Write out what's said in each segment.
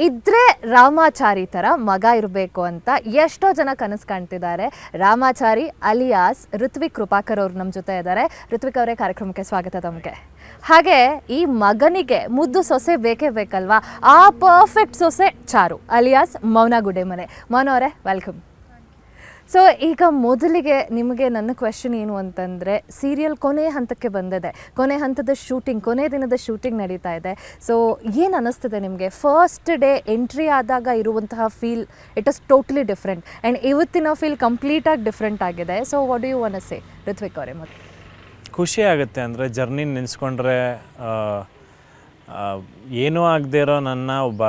ಇದ್ರೆ ರಾಮಾಚಾರಿ ಥರ ಮಗ ಇರಬೇಕು ಅಂತ ಎಷ್ಟೋ ಜನ ಕನಸು ಕಾಣ್ತಿದ್ದಾರೆ. ರಾಮಾಚಾರಿ ಅಲಿಯಾಸ್ ಋತ್ವಿಕ್ ಕೃಪಾಕರ್ ಅವರು ನಮ್ಮ ಜೊತೆ ಇದ್ದಾರೆ. ಋತ್ವಿಕ್ ಅವರೇ, ಕಾರ್ಯಕ್ರಮಕ್ಕೆ ಸ್ವಾಗತ ತಮಗೆ. ಹಾಗೆ ಈ ಮಗನಿಗೆ ಮುದ್ದು ಸೊಸೆ ಬೇಕೇ ಬೇಕಲ್ವಾ? ಆ ಪರ್ಫೆಕ್ಟ್ ಸೊಸೆ ಚಾರು ಅಲಿಯಾಸ್ ಮೌನ ಗುಡೇಮನೆ. ಮೌನ ಅವರೇ, ವೆಲ್ಕಮ್. ಸೊ ಈಗ ಮೊದಲಿಗೆ ನಿಮಗೆ ನನ್ನ ಕ್ವೆಶನ್ ಏನು ಅಂತಂದರೆ, ಸೀರಿಯಲ್ ಕೊನೆ ಹಂತಕ್ಕೆ ಬಂದಿದೆ, ಕೊನೆ ಹಂತದ ಶೂಟಿಂಗ್, ಕೊನೆ ದಿನದ ಶೂಟಿಂಗ್ ನಡೀತಾ ಇದೆ. ಸೊ ಏನು ಅನ್ನಿಸ್ತದೆ ನಿಮಗೆ? ಫಸ್ಟ್ ಡೇ ಎಂಟ್ರಿ ಆದಾಗ ಇರುವಂತಹ feel it is totally different and ಇವತ್ತಿನ ಫೀಲ್ ಕಂಪ್ಲೀಟಾಗಿ ಡಿಫ್ರೆಂಟ್ ಆಗಿದೆ. So what do you want to say Rithvik ಅವರೇ? ಮತ್ತು ಖುಷಿ ಆಗುತ್ತೆ. ಅಂದರೆ ಜರ್ನಿ ನೆನೆಸ್ಕೊಂಡ್ರೆ ಏನೂ ಆಗದೆ ಇರೋ ನನ್ನ ಒಬ್ಬ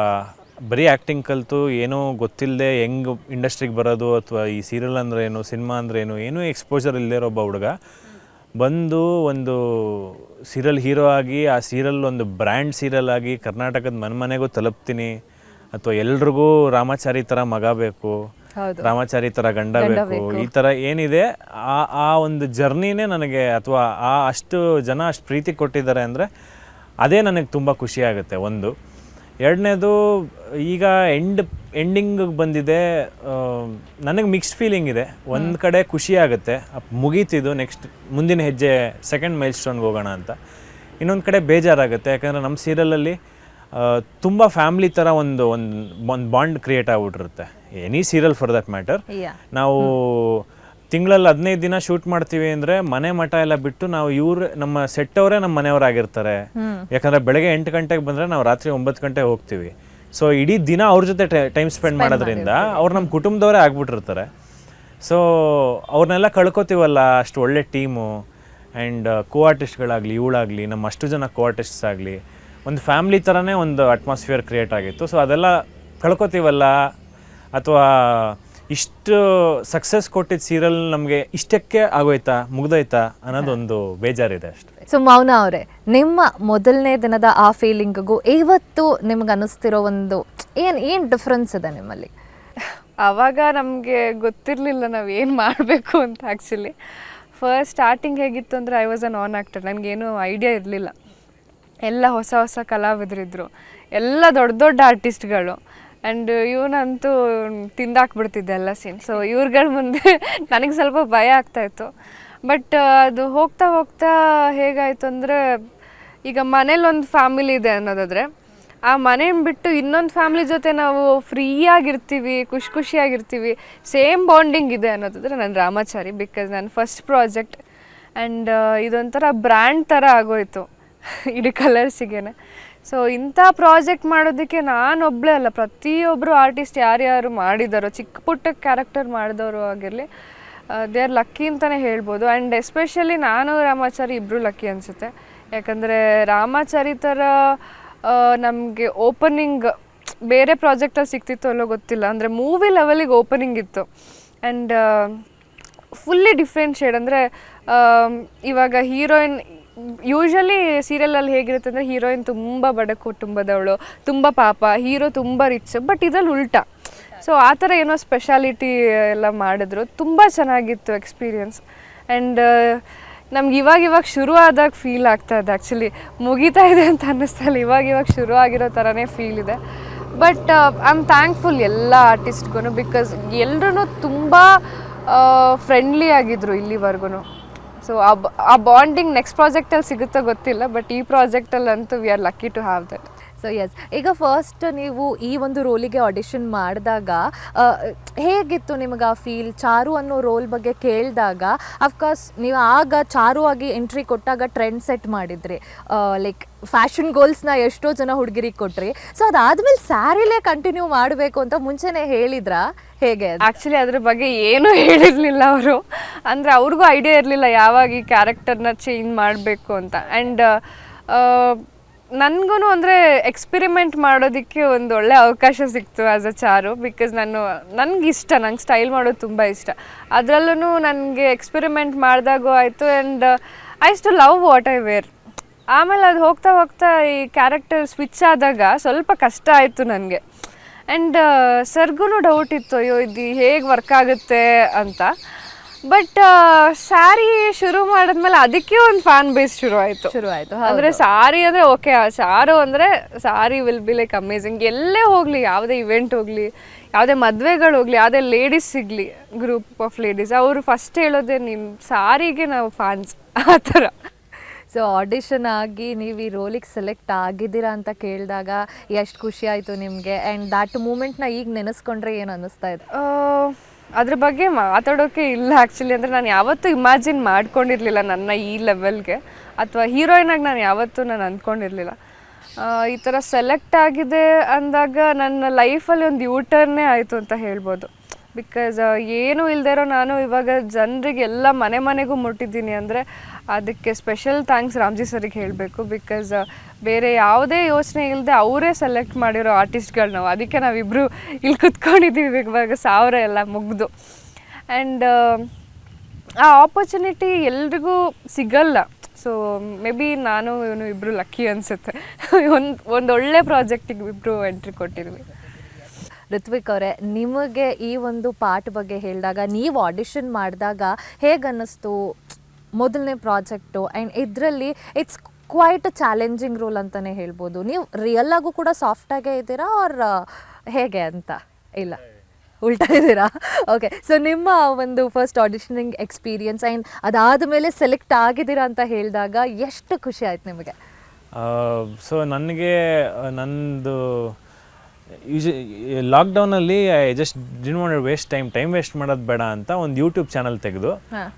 ಬರೀ ಆ್ಯಕ್ಟಿಂಗ್ ಕಲಿತು ಏನೂ ಗೊತ್ತಿಲ್ಲದೆ ಹೆಂಗೆ ಇಂಡಸ್ಟ್ರಿಗೆ ಬರೋದು ಅಥವಾ ಈ ಸೀರಿಯಲ್ ಅಂದರೆ ಏನು, ಸಿನಿಮಾ ಅಂದರೆ ಏನೂ ಎಕ್ಸ್ಪೋಜರ್ ಇಲ್ಲದೆ ಇರೋ ಒಬ್ಬ ಹುಡುಗ ಬಂದು ಒಂದು ಸೀರಿಯಲ್ ಹೀರೋ ಆಗಿ ಆ ಸೀರಿಯಲ್ ಒಂದು ಬ್ರ್ಯಾಂಡ್ ಸೀರಿಯಲ್ ಆಗಿ ಕರ್ನಾಟಕದ ಮನೆಗೂ ತಲುಪ್ತೀನಿ, ಅಥವಾ ಎಲ್ರಿಗೂ ರಾಮಾಚಾರಿ ಥರ ಮಗ ಬೇಕು, ರಾಮಾಚಾರಿ ಥರ ಗಂಡ ಬೇಕು, ಈ ಥರ ಏನಿದೆ ಆ ಒಂದು ಜರ್ನಿನೇ ನನಗೆ, ಅಥವಾ ಅಷ್ಟು ಜನ ಅಷ್ಟು ಪ್ರೀತಿ ಕೊಟ್ಟಿದ್ದಾರೆ ಅಂದರೆ ಅದೇ ನನಗೆ ತುಂಬ ಖುಷಿ ಆಗುತ್ತೆ. ಒಂದು ಎರಡನೇದು, ಈಗ ಎಂಡಿಂಗಿಗೆ ಬಂದಿದೆ, ನನಗೆ ಮಿಕ್ಸ್ಡ್ ಫೀಲಿಂಗ್ ಇದೆ. ಒಂದು ಕಡೆ ಖುಷಿ ಆಗುತ್ತೆ, ಮುಗೀತಿದ್ದು, ನೆಕ್ಸ್ಟ್ ಮುಂದಿನ ಹೆಜ್ಜೆ ಸೆಕೆಂಡ್ ಮೈಲ್ ಸ್ಟೋನ್ಗೆ ಹೋಗೋಣ ಅಂತ. ಇನ್ನೊಂದು ಕಡೆ ಬೇಜಾರಾಗುತ್ತೆ, ಯಾಕಂದರೆ ನಮ್ಮ ಸೀರಿಯಲಲ್ಲಿ ತುಂಬ ಫ್ಯಾಮ್ಲಿ ಥರ ಒಂದು ಬಾಂಡ್ ಕ್ರಿಯೇಟ್ ಆಗಿಬಿಟ್ಟಿರುತ್ತೆ. Any serial for that matter. ನಾವು ತಿಂಗಳಲ್ಲಿ 15 ದಿನ ಶೂಟ್ ಮಾಡ್ತೀವಿ ಅಂದರೆ ಮನೆ ಮಠ ಎಲ್ಲ ಬಿಟ್ಟು ನಾವು ನಮ್ಮ ಸೆಟ್ ಅವರೇ ನಮ್ಮ ಮನೆಯವರಾಗಿರ್ತಾರೆ. ಯಾಕಂದರೆ ಬೆಳಗ್ಗೆ 8 ಗಂಟೆಗೆ ಬಂದರೆ ನಾವು ರಾತ್ರಿ 9 ಗಂಟೆಗೆ ಹೋಗ್ತೀವಿ. ಸೊ ಇಡೀ ದಿನ ಅವ್ರ ಜೊತೆ ಟೈಮ್ ಸ್ಪೆಂಡ್ ಮಾಡೋದ್ರಿಂದ ಅವ್ರು ನಮ್ಮ ಕುಟುಂಬದವರೇ ಆಗ್ಬಿಟ್ಟಿರ್ತಾರೆ. ಸೊ ಅವ್ರನ್ನೆಲ್ಲ ಕಳ್ಕೊತೀವಲ್ಲ, ಅಷ್ಟು ಒಳ್ಳೆ ಟೀಮು ಆ್ಯಂಡ್ ಕೋ ಆರ್ಟಿಸ್ಟ್ಗಳಾಗಲಿ, ಇವಳಾಗಲಿ, ನಮ್ಮ ಅಷ್ಟು ಜನ ಕೋ ಆರ್ಟಿಸ್ಟ್ಸ್ ಆಗಲಿ, ಒಂದು ಫ್ಯಾಮ್ಲಿ ಥರನೇ ಒಂದು ಅಟ್ಮಾಸ್ಫಿಯರ್ ಕ್ರಿಯೇಟ್ ಆಗಿತ್ತು. ಸೊ ಅದೆಲ್ಲ ಕಳ್ಕೊತೀವಲ್ಲ, ಅಥವಾ ಇಷ್ಟು ಸಕ್ಸಸ್ ಕೊಟ್ಟಿದ್ದ ಸೀರಿಯಲ್ ನಮಗೆ ಇಷ್ಟಕ್ಕೆ ಆಗೋಯ್ತಾ, ಮುಗ್ದೋಯ್ತಾ ಅನ್ನೋದೊಂದು ಬೇಜಾರಿದೆ ಅಷ್ಟೇ. ಸೊ ಮೌನ ಅವರೇ, ನಿಮ್ಮ ಮೊದಲನೇ ದಿನದ ಆ ಫೀಲಿಂಗಿಗೂ ಇವತ್ತು ನಿಮ್ಗೆ ಅನ್ನಿಸ್ತಿರೋ ಒಂದು ಏನು ಡಿಫ್ರೆನ್ಸ್ ಇದೆ ನಿಮ್ಮಲ್ಲಿ? ಆವಾಗ ನಮಗೆ ಗೊತ್ತಿರಲಿಲ್ಲ ನಾವು ಏನು ಮಾಡಬೇಕು ಅಂತ. ಆ್ಯಕ್ಚುಲಿ ಫಸ್ಟ್ ಸ್ಟಾರ್ಟಿಂಗ್ ಹೇಗಿತ್ತು ಅಂದರೆ, I was a non actor. ನನಗೇನು ಐಡಿಯಾ ಇರಲಿಲ್ಲ. ಎಲ್ಲ ಹೊಸ ಕಲಾವಿದರಿದ್ದರು, ಎಲ್ಲ ದೊಡ್ಡ ಆರ್ಟಿಸ್ಟ್ಗಳು. ಆ್ಯಂಡ್ ಇವನಂತೂ ತಿಂದಾಕ್ಬಿಡ್ತಿದ್ದೆ ಎಲ್ಲ ಸೀನ್. ಸೊ ಇವ್ರುಗಳ ಮುಂದೆ ನನಗೆ ಸ್ವಲ್ಪ ಭಯ ಆಗ್ತಾಯಿತ್ತು. ಬಟ್ ಅದು ಹೋಗ್ತಾ ಹೇಗಾಯಿತು ಅಂದರೆ, ಈಗ ಮನೇಲಿ ಒಂದು ಫ್ಯಾಮಿಲಿ ಇದೆ ಅನ್ನೋದಾದರೆ, ಆ ಮನೇನ ಬಿಟ್ಟು ಇನ್ನೊಂದು ಫ್ಯಾಮಿಲಿ ಜೊತೆ ನಾವು ಫ್ರೀಯಾಗಿರ್ತೀವಿ, ಖುಷಿಯಾಗಿರ್ತೀವಿ, ಸೇಮ್ ಬಾಂಡಿಂಗ್ ಇದೆ ಅನ್ನೋದಾದರೆ ನನ್ನ ರಾಮಾಚಾರಿ. ಬಿಕಾಸ್ ನನ್ನ ಫಸ್ಟ್ ಪ್ರಾಜೆಕ್ಟ್ ಆ್ಯಂಡ್ ಇದೊಂಥರ ಬ್ರ್ಯಾಂಡ್ ಥರ ಆಗೋಯಿತು ಇಡೀ ಕಲರ್ಸಿಗೇನೆ. ಸೊ ಇಂಥ ಪ್ರಾಜೆಕ್ಟ್ ಮಾಡೋದಕ್ಕೆ ನಾನೊಬ್ಬಳೇ ಅಲ್ಲ, ಪ್ರತಿಯೊಬ್ಬರು ಆರ್ಟಿಸ್ಟ್ ಯಾರ್ಯಾರು ಮಾಡಿದಾರೋ, ಚಿಕ್ಕ ಪುಟ್ಟ ಕ್ಯಾರೆಕ್ಟರ್ ಮಾಡಿದವರು ಆಗಿರಲಿ, ದೇ ಆರ್ ಲಕ್ಕಿ ಅಂತಲೇ ಹೇಳ್ಬೋದು. ಆ್ಯಂಡ್ ಎಸ್ಪೆಷಲಿ ನಾನು ರಾಮಾಚಾರಿ ಇಬ್ಬರು ಲಕ್ಕಿ ಅನಿಸುತ್ತೆ. ಯಾಕಂದರೆ ರಾಮಾಚಾರಿ ಥರ ನಮಗೆ ಓಪನಿಂಗ್ ಬೇರೆ ಪ್ರಾಜೆಕ್ಟಲ್ಲಿ ಸಿಗ್ತಿತ್ತು ಅಲ್ಲೋ ಗೊತ್ತಿಲ್ಲ, ಅಂದರೆ ಮೂವಿ ಲೆವೆಲಿಗೆ ಓಪನಿಂಗ್ ಇತ್ತು. And fully different shade. ಅಂದರೆ ಇವಾಗ ಹೀರೋಯಿನ್ ಯೂಶ್ವಲಿ ಸೀರಿಯಲಲ್ಲಿ ಹೇಗಿರುತ್ತೆ ಅಂದರೆ, ಹೀರೋಯಿನ್ ತುಂಬ ಬಡ ಕುಟುಂಬದವಳು, ತುಂಬ ಪಾಪ, ಹೀರೋ ತುಂಬ ರಿಚ್. ಬಟ್ ಇದರಲ್ಲಿ ಉಲ್ಟಾ. ಸೊ ಆ ಥರ ಏನೋ ಸ್ಪೆಷಾಲಿಟಿ ಎಲ್ಲ ಮಾಡಿದ್ರು. ತುಂಬ ಚೆನ್ನಾಗಿತ್ತು ಎಕ್ಸ್ಪೀರಿಯನ್ಸ್. ಆ್ಯಂಡ್ ನಮ್ಗೆ ಇವಾಗ ಶುರು ಆದಾಗ ಫೀಲ್ ಆಗ್ತಾ ಇದೆ. ಆ್ಯಕ್ಚುಲಿ ಮುಗೀತಾ ಇದೆ ಅಂತ ಅನ್ನಿಸ್ತಾ ಇಲ್ಲ, ಇವಾಗ ಶುರು ಆಗಿರೋ ಥರನೇ ಫೀಲ್ ಇದೆ. ಬಟ್ ಐ ಆಮ್ ಥ್ಯಾಂಕ್ಫುಲ್ ಎಲ್ಲ ಆರ್ಟಿಸ್ಟ್ಗೂ. ಬಿಕಾಸ್ ಎಲ್ಲರೂ ತುಂಬ ಫ್ರೆಂಡ್ಲಿ ಆಗಿದ್ರು ಇಲ್ಲಿವರೆಗೂ. ಸೊ ಆ ಬಾಂಡಿಂಗ್ ನೆಕ್ಸ್ಟ್ ಪ್ರಾಜೆಕ್ಟಲ್ಲಿ ಸಿಗುತ್ತೋ ಗೊತ್ತಿಲ್ಲ, ಬಟ್ ಈ ಪ್ರಾಜೆಕ್ಟಲ್ಲಂತೂ we are lucky to have that. So yes, ಈಗ ಫಸ್ಟ್ ನೀವು ಈ ಒಂದು ರೋಲಿಗೆ ಆಡಿಷನ್ ಮಾಡಿದಾಗ ಹೇಗಿತ್ತು ನಿಮಗೆ ಆ ಫೀಲ್? ಚಾರು ಅನ್ನೋ ರೋಲ್ ಬಗ್ಗೆ ಕೇಳಿದಾಗ ಅಫ್ಕೋರ್ಸ್ ನೀವು ಆಗ ಚಾರು ಆಗಿ ಎಂಟ್ರಿ ಕೊಟ್ಟಾಗ ಟ್ರೆಂಡ್ ಸೆಟ್ ಮಾಡಿದ್ರಿ, ಲೈಕ್ ಫ್ಯಾಷನ್ ಗೋಲ್ಸ್ನ ಎಷ್ಟೋ ಜನ ಹುಡುಗಿರಿಗೆ ಕೊಟ್ರಿ. ಸೊ ಅದಾದಮೇಲೆ ಸ್ಯಾರಿಲೇ ಕಂಟಿನ್ಯೂ ಮಾಡಬೇಕು ಅಂತ ಮುಂಚೆನೇ ಹೇಳಿದ್ರಾ, ಹೇಗೆ? ಆ್ಯಕ್ಚುಲಿ ಅದ್ರ ಬಗ್ಗೆ ಏನೂ ಹೇಳಿರಲಿಲ್ಲ ಅವರು. ಅಂದರೆ ಅವ್ರಿಗೂ ಐಡಿಯಾ ಇರಲಿಲ್ಲ ಯಾವಾಗ ಈ ಕ್ಯಾರೆಕ್ಟರ್ನ ಚೇಂಜ್ ಮಾಡಬೇಕು ಅಂತ. ಆ್ಯಂಡ್ ನನಗೂ ಅಂದರೆ ಎಕ್ಸ್ಪೆರಿಮೆಂಟ್ ಮಾಡೋದಕ್ಕೆ ಒಂದು ಒಳ್ಳೆ ಅವಕಾಶ ಸಿಕ್ತು ಆ್ಯಸ್ ಅ ಚಾರು. ಬಿಕಾಸ್ ನನಗೆ ಸ್ಟೈಲ್ ಮಾಡೋದು ತುಂಬ ಇಷ್ಟ. ಅದರಲ್ಲೂ ನನಗೆ ಎಕ್ಸ್ಪೆರಿಮೆಂಟ್ ಮಾಡಿದಾಗೂ ಆಯಿತು. And I too love what I wear. ಆಮೇಲೆ ಅದು ಹೋಗ್ತಾ ಈ ಕ್ಯಾರೆಕ್ಟರ್ ಸ್ವಿಚ್ ಆದಾಗ ಸ್ವಲ್ಪ ಕಷ್ಟ ಆಯಿತು ನನಗೆ. ಆ್ಯಂಡ್ ಸರ್ಗೂ ಡೌಟ್ ಇತ್ತು, ಅಯ್ಯೋ ಇದು ಹೇಗೆ ವರ್ಕ್ ಆಗುತ್ತೆ ಅಂತ. ಬಟ್ ಸ್ಯಾರಿ ಶುರು ಮಾಡಿದ್ಮೇಲೆ ಅದಕ್ಕೆ ಒಂದು ಫ್ಯಾನ್ ಬೇಸ್ ಶುರು ಆಯಿತು. ಅಂದರೆ ಸಾರಿ ಅಂದರೆ ಓಕೆ, ಸಾರು ಅಂದರೆ ಸಾರಿ ವಿಲ್ ಬಿ ಲೈಕ್ ಅಮೇಝಿಂಗ್. ಎಲ್ಲೇ ಹೋಗಲಿ, ಯಾವುದೇ ಇವೆಂಟ್ ಹೋಗಲಿ, ಯಾವುದೇ ಮದುವೆಗಳು ಹೋಗಲಿ, ಯಾವುದೇ ಲೇಡೀಸ್ ಸಿಗಲಿ, ಗ್ರೂಪ್ ಆಫ್ ಲೇಡೀಸ್, ಅವರು ಫಸ್ಟ್ ಹೇಳೋದೇ ನಿಮ್ಮ ಸಾರಿಗೆ ನಾವು ಫ್ಯಾನ್ಸ್ ಆ ಥರ. ಸೊ ಆಡಿಷನ್ ಆಗಿ ನೀವು ಈ ರೋಲಿಗೆ ಸೆಲೆಕ್ಟ್ ಆಗಿದ್ದೀರಾ ಅಂತ ಕೇಳಿದಾಗ ಎಷ್ಟು ಖುಷಿ ಆಯಿತು ನಿಮಗೆ? ಆ್ಯಂಡ್ ದ್ಯಾಟ್ ಮೂಮೆಂಟ್ನ ಈಗ ನೆನೆಸ್ಕೊಂಡ್ರೆ ಏನು ಅನ್ನಿಸ್ತಾ ಇದೆ? ಅದ್ರ ಬಗ್ಗೆ ಮಾತಾಡೋಕ್ಕೆ ಇಲ್ಲ ಆ್ಯಕ್ಚುಲಿ. ಅಂದರೆ ನಾನು ಯಾವತ್ತೂ ಇಮ್ಯಾಜಿನ್ ಮಾಡ್ಕೊಂಡಿರಲಿಲ್ಲ ನನ್ನ ಈ ಲೆವೆಲ್ಗೆ, ಅಥವಾ ಹೀರೋಯಿನಾಗಿ ನಾನು ಯಾವತ್ತೂ ಅಂದ್ಕೊಂಡಿರಲಿಲ್ಲ. ಈ ಥರ ಸೆಲೆಕ್ಟ್ ಆಗಿದೆ ಅಂದಾಗ ನನ್ನ ಲೈಫಲ್ಲಿ ಒಂದು ಯೂಟರ್ನೇ ಆಯಿತು ಅಂತ ಹೇಳ್ಬೋದು. ಬಿಕಾಸ್ ಏನೂ ಇಲ್ದಿರೋ ನಾನು ಇವಾಗ ಜನರಿಗೆ ಎಲ್ಲ ಮನೆಗೂ ಮುಟ್ಟಿದ್ದೀನಿ ಅಂದರೆ ಅದಕ್ಕೆ ಸ್ಪೆಷಲ್ ಥ್ಯಾಂಕ್ಸ್ ರಾಮ್ಜಿ ಸರಿಗೆ ಹೇಳಬೇಕು. ಬಿಕಾಸ್ ಬೇರೆ ಯಾವುದೇ ಯೋಚನೆ ಇಲ್ಲದೆ ಅವರೇ ಸೆಲೆಕ್ಟ್ ಮಾಡಿರೋ ಆರ್ಟಿಸ್ಟ್ಗಳು ನಾವು. ಅದಕ್ಕೆ ನಾವಿಬ್ಬರು ಇಲ್ಲಿ ಕುತ್ಕೊಂಡಿದ್ದೀವಿ ಇವಾಗ 1000 ಎಲ್ಲ ಮುಗಿದು. ಆ್ಯಂಡ್ ಆ ಆಪರ್ಚುನಿಟಿ ಎಲ್ರಿಗೂ ಸಿಗಲ್ಲ. ಸೊ ಮೇ ಬಿ ನಾನು ಇವನು ಇಬ್ಬರು ಲಕ್ಕಿ ಅನಿಸುತ್ತೆ. ಒಂದೊಳ್ಳೆ ಪ್ರಾಜೆಕ್ಟಿಗೆ ಇಬ್ಬರು ಎಂಟ್ರಿ ಕೊಟ್ಟಿದ್ವಿ. ಋತ್ವಿಕ್ ಅವರೇ, ನಿಮಗೆ ಈ ಒಂದು ಪಾರ್ಟ್ ಬಗ್ಗೆ ಹೇಳಿದಾಗ, ನೀವು ಆಡಿಷನ್ ಮಾಡಿದಾಗ ಹೇಗೆ ಅನ್ನಿಸ್ತು ಮೊದಲನೇ ಪ್ರಾಜೆಕ್ಟು? ಆ್ಯಂಡ್ ಇದರಲ್ಲಿ ಇಟ್ಸ್ ಕ್ವೈಟ್ ಚಾಲೆಂಜಿಂಗ್ ರೋಲ್ ಅಂತಲೇ ಹೇಳ್ಬೋದು. ನೀವು ರಿಯಲ್ ಆಗು ಕೂಡ ಸಾಫ್ಟಾಗೇ ಇದ್ದೀರಾ ಆರ್ ಹೇಗೆ ಅಂತ? ಇಲ್ಲ, ಉಲ್ಟಾ ಇದ್ದೀರಾ? ಓಕೆ. ಸೊ ನಿಮ್ಮ ಒಂದು ಫಸ್ಟ್ ಆಡಿಷನಿಂಗ್ ಎಕ್ಸ್ಪೀರಿಯನ್ಸ್ ಆ್ಯಂಡ್ ಅದಾದ ಮೇಲೆ ಸೆಲೆಕ್ಟ್ ಆಗಿದ್ದೀರಾ ಅಂತ ಹೇಳಿದಾಗ ಎಷ್ಟು ಖುಷಿ ಆಯ್ತು ನಿಮಗೆ? ಸೊ ನನಗೆ ನಂದು ಲಾಕ್ಡೌನಲ್ಲಿ I just didn't want time waste ಮಾಡೋದು ಬೇಡ ಅಂತ ಒಂದು ಯೂಟ್ಯೂಬ್ ಚಾನಲ್ ತೆಗೆದು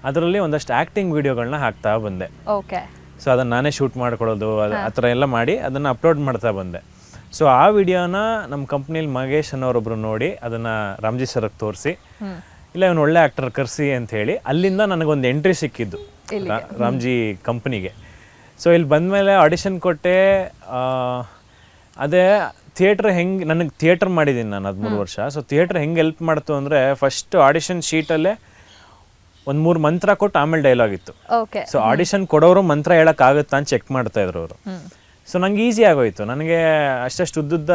ಅದರಲ್ಲಿ ಒಂದಷ್ಟು ಆ್ಯಕ್ಟಿಂಗ್ ವಿಡಿಯೋಗಳನ್ನ ಹಾಕ್ತಾ ಬಂದೆ. ಓಕೆ. ಸೊ ಅದನ್ನು ನಾನೇ ಶೂಟ್ ಮಾಡ್ಕೊಳ್ಳೋದು, ಆ ಥರ ಎಲ್ಲ ಮಾಡಿ ಅದನ್ನು ಅಪ್ಲೋಡ್ ಮಾಡ್ತಾ ಬಂದೆ. ಸೊ ಆ ವಿಡಿಯೋನ ನಮ್ಮ ಕಂಪ್ನಿಲಿ ಮಗೇಶ್ ಅನ್ನೋರೊಬ್ರು ನೋಡಿ ಅದನ್ನು ರಾಮ್ಜಿ ಸರ್ಗೆ ತೋರಿಸಿ, ಇಲ್ಲ ಇವನು ಒಳ್ಳೆ ಆ್ಯಕ್ಟರ್ ಕರೆಸಿ ಅಂತ ಹೇಳಿ ಅಲ್ಲಿಂದ ನನಗೊಂದು ಎಂಟ್ರಿ ಸಿಕ್ಕಿದ್ದು ರಾಮ್ಜಿ ಕಂಪ್ನಿಗೆ. ಸೊ ಇಲ್ಲಿ ಬಂದಮೇಲೆ ಆಡಿಷನ್ ಕೊಟ್ಟೆ. ಅದೇ ಥಿಯೇಟ್ರ್ ಹೆಂಗೆ, ನನಗೆ ಥಿಯೇಟ್ರ್ ಮಾಡಿದ್ದೀನಿ ನಾನು 13 ವರ್ಷ. ಸೊ ಥಿಯೇಟ್ರ್ ಹೆಂಗೆ ಹೆಲ್ಪ್ ಮಾಡ್ತು ಅಂದರೆ, ಫಸ್ಟ್ ಆಡಿಷನ್ ಶೀಟಲ್ಲೇ ಒಂದು 3 ಮಂತ್ರ ಕೊಟ್ಟು ಆಮೇಲೆ ಡೈಲಾಗ್ ಇತ್ತು. ಸೊ ಆಡಿಷನ್ ಕೊಡೋರು ಮಂತ್ರ ಹೇಳೋಕ್ಕಾಗುತ್ತಾ ಅಂತ ಚೆಕ್ ಮಾಡ್ತಾ ಇದ್ರು ಅವರು. ಸೊ ನಂಗೆ ಈಸಿ ಆಗೋಯ್ತು. ನನಗೆ ಅಷ್ಟಷ್ಟು ಉದ್ದುದ್ದ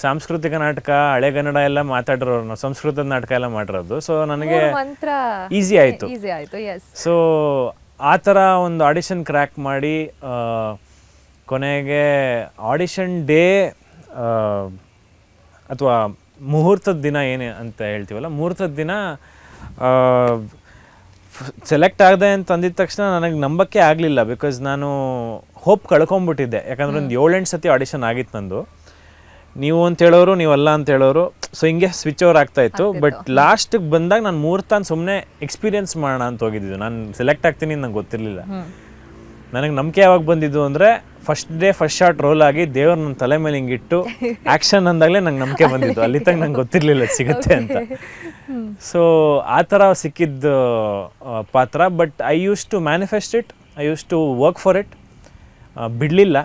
ಸಾಂಸ್ಕೃತಿಕ ನಾಟಕ, ಹಳೆಗನ್ನಡ ಎಲ್ಲ ಮಾತಾಡಿರೋರು, ನಾವು ಸಂಸ್ಕೃತದ ನಾಟಕ ಎಲ್ಲ ಮಾಡಿರೋದು. ಸೊ ನನಗೆ ಈಸಿ ಆಯಿತು. ಸೊ ಆ ಥರ ಒಂದು ಆಡಿಷನ್ ಕ್ರ್ಯಾಕ್ ಮಾಡಿ ಕೊನೆಗೆ ಆಡಿಷನ್ ಡೇ ಅಥವಾ ಮುಹೂರ್ತದ ದಿನ ಏನು ಅಂತ ಹೇಳ್ತೀವಲ್ಲ, ಮುಹೂರ್ತದ ದಿನ ಸೆಲೆಕ್ಟ್ ಆಗದೆ ಅಂತ ಅಂದಿದ ತಕ್ಷಣ ನನಗೆ ನಂಬಕ್ಕೆ ಆಗಲಿಲ್ಲ. ಬಿಕಾಸ್ ನಾನು ಹೋಪ್ ಕಳ್ಕೊಂಬಿಟ್ಟಿದ್ದೆ. ಯಾಕಂದ್ರೆ ಒಂದು 7-8 ಸತಿ ಆಡಿಷನ್ ಆಗಿತ್ತು ನಂದು. ನೀವು ಅಂತ ಹೇಳೋರು, ನೀವಲ್ಲ ಅಂತ ಹೇಳೋರು. ಸೊ ಹಿಂಗೆ ಸ್ವಿಚ್ ಓವರ್ ಆಗ್ತಾಯಿತ್ತು. ಬಟ್ ಲಾಸ್ಟಿಗೆ ಬಂದಾಗ ನಾನು ಮುಹೂರ್ತ ಸುಮ್ಮನೆ ಎಕ್ಸ್ಪೀರಿಯನ್ಸ್ ಮಾಡೋಣ ಅಂತ ಹೋಗಿದ್ದು. ನಾನು ಸೆಲೆಕ್ಟ್ ಆಗ್ತೀನಿ ನಂಗೆ ಗೊತ್ತಿರಲಿಲ್ಲ. ನನಗೆ ನಂಬಿಕೆ ಯಾವಾಗ ಬಂದಿದ್ದು ಅಂದರೆ, first day first shot roll ಆಗಿ ದೇವ್ರ ನನ್ನ ತಲೆ ಮೇಲೆ ಹಿಂಗಿಟ್ಟು ಆ್ಯಕ್ಷನ್ ಅಂದಾಗಲೇ ನಂಗೆ ನಂಬಿಕೆ ಬಂದಿದ್ದು. ಅಲ್ಲಿ ತನಕ ನಂಗೆ ಗೊತ್ತಿರಲಿಲ್ಲ ಸಿಗುತ್ತೆ ಅಂತ. ಸೊ ಆ ಥರ ಸಿಕ್ಕಿದ್ದು ಪಾತ್ರ. But I use to manifest it, I use to work for it. ಬಿಡಲಿಲ್ಲ,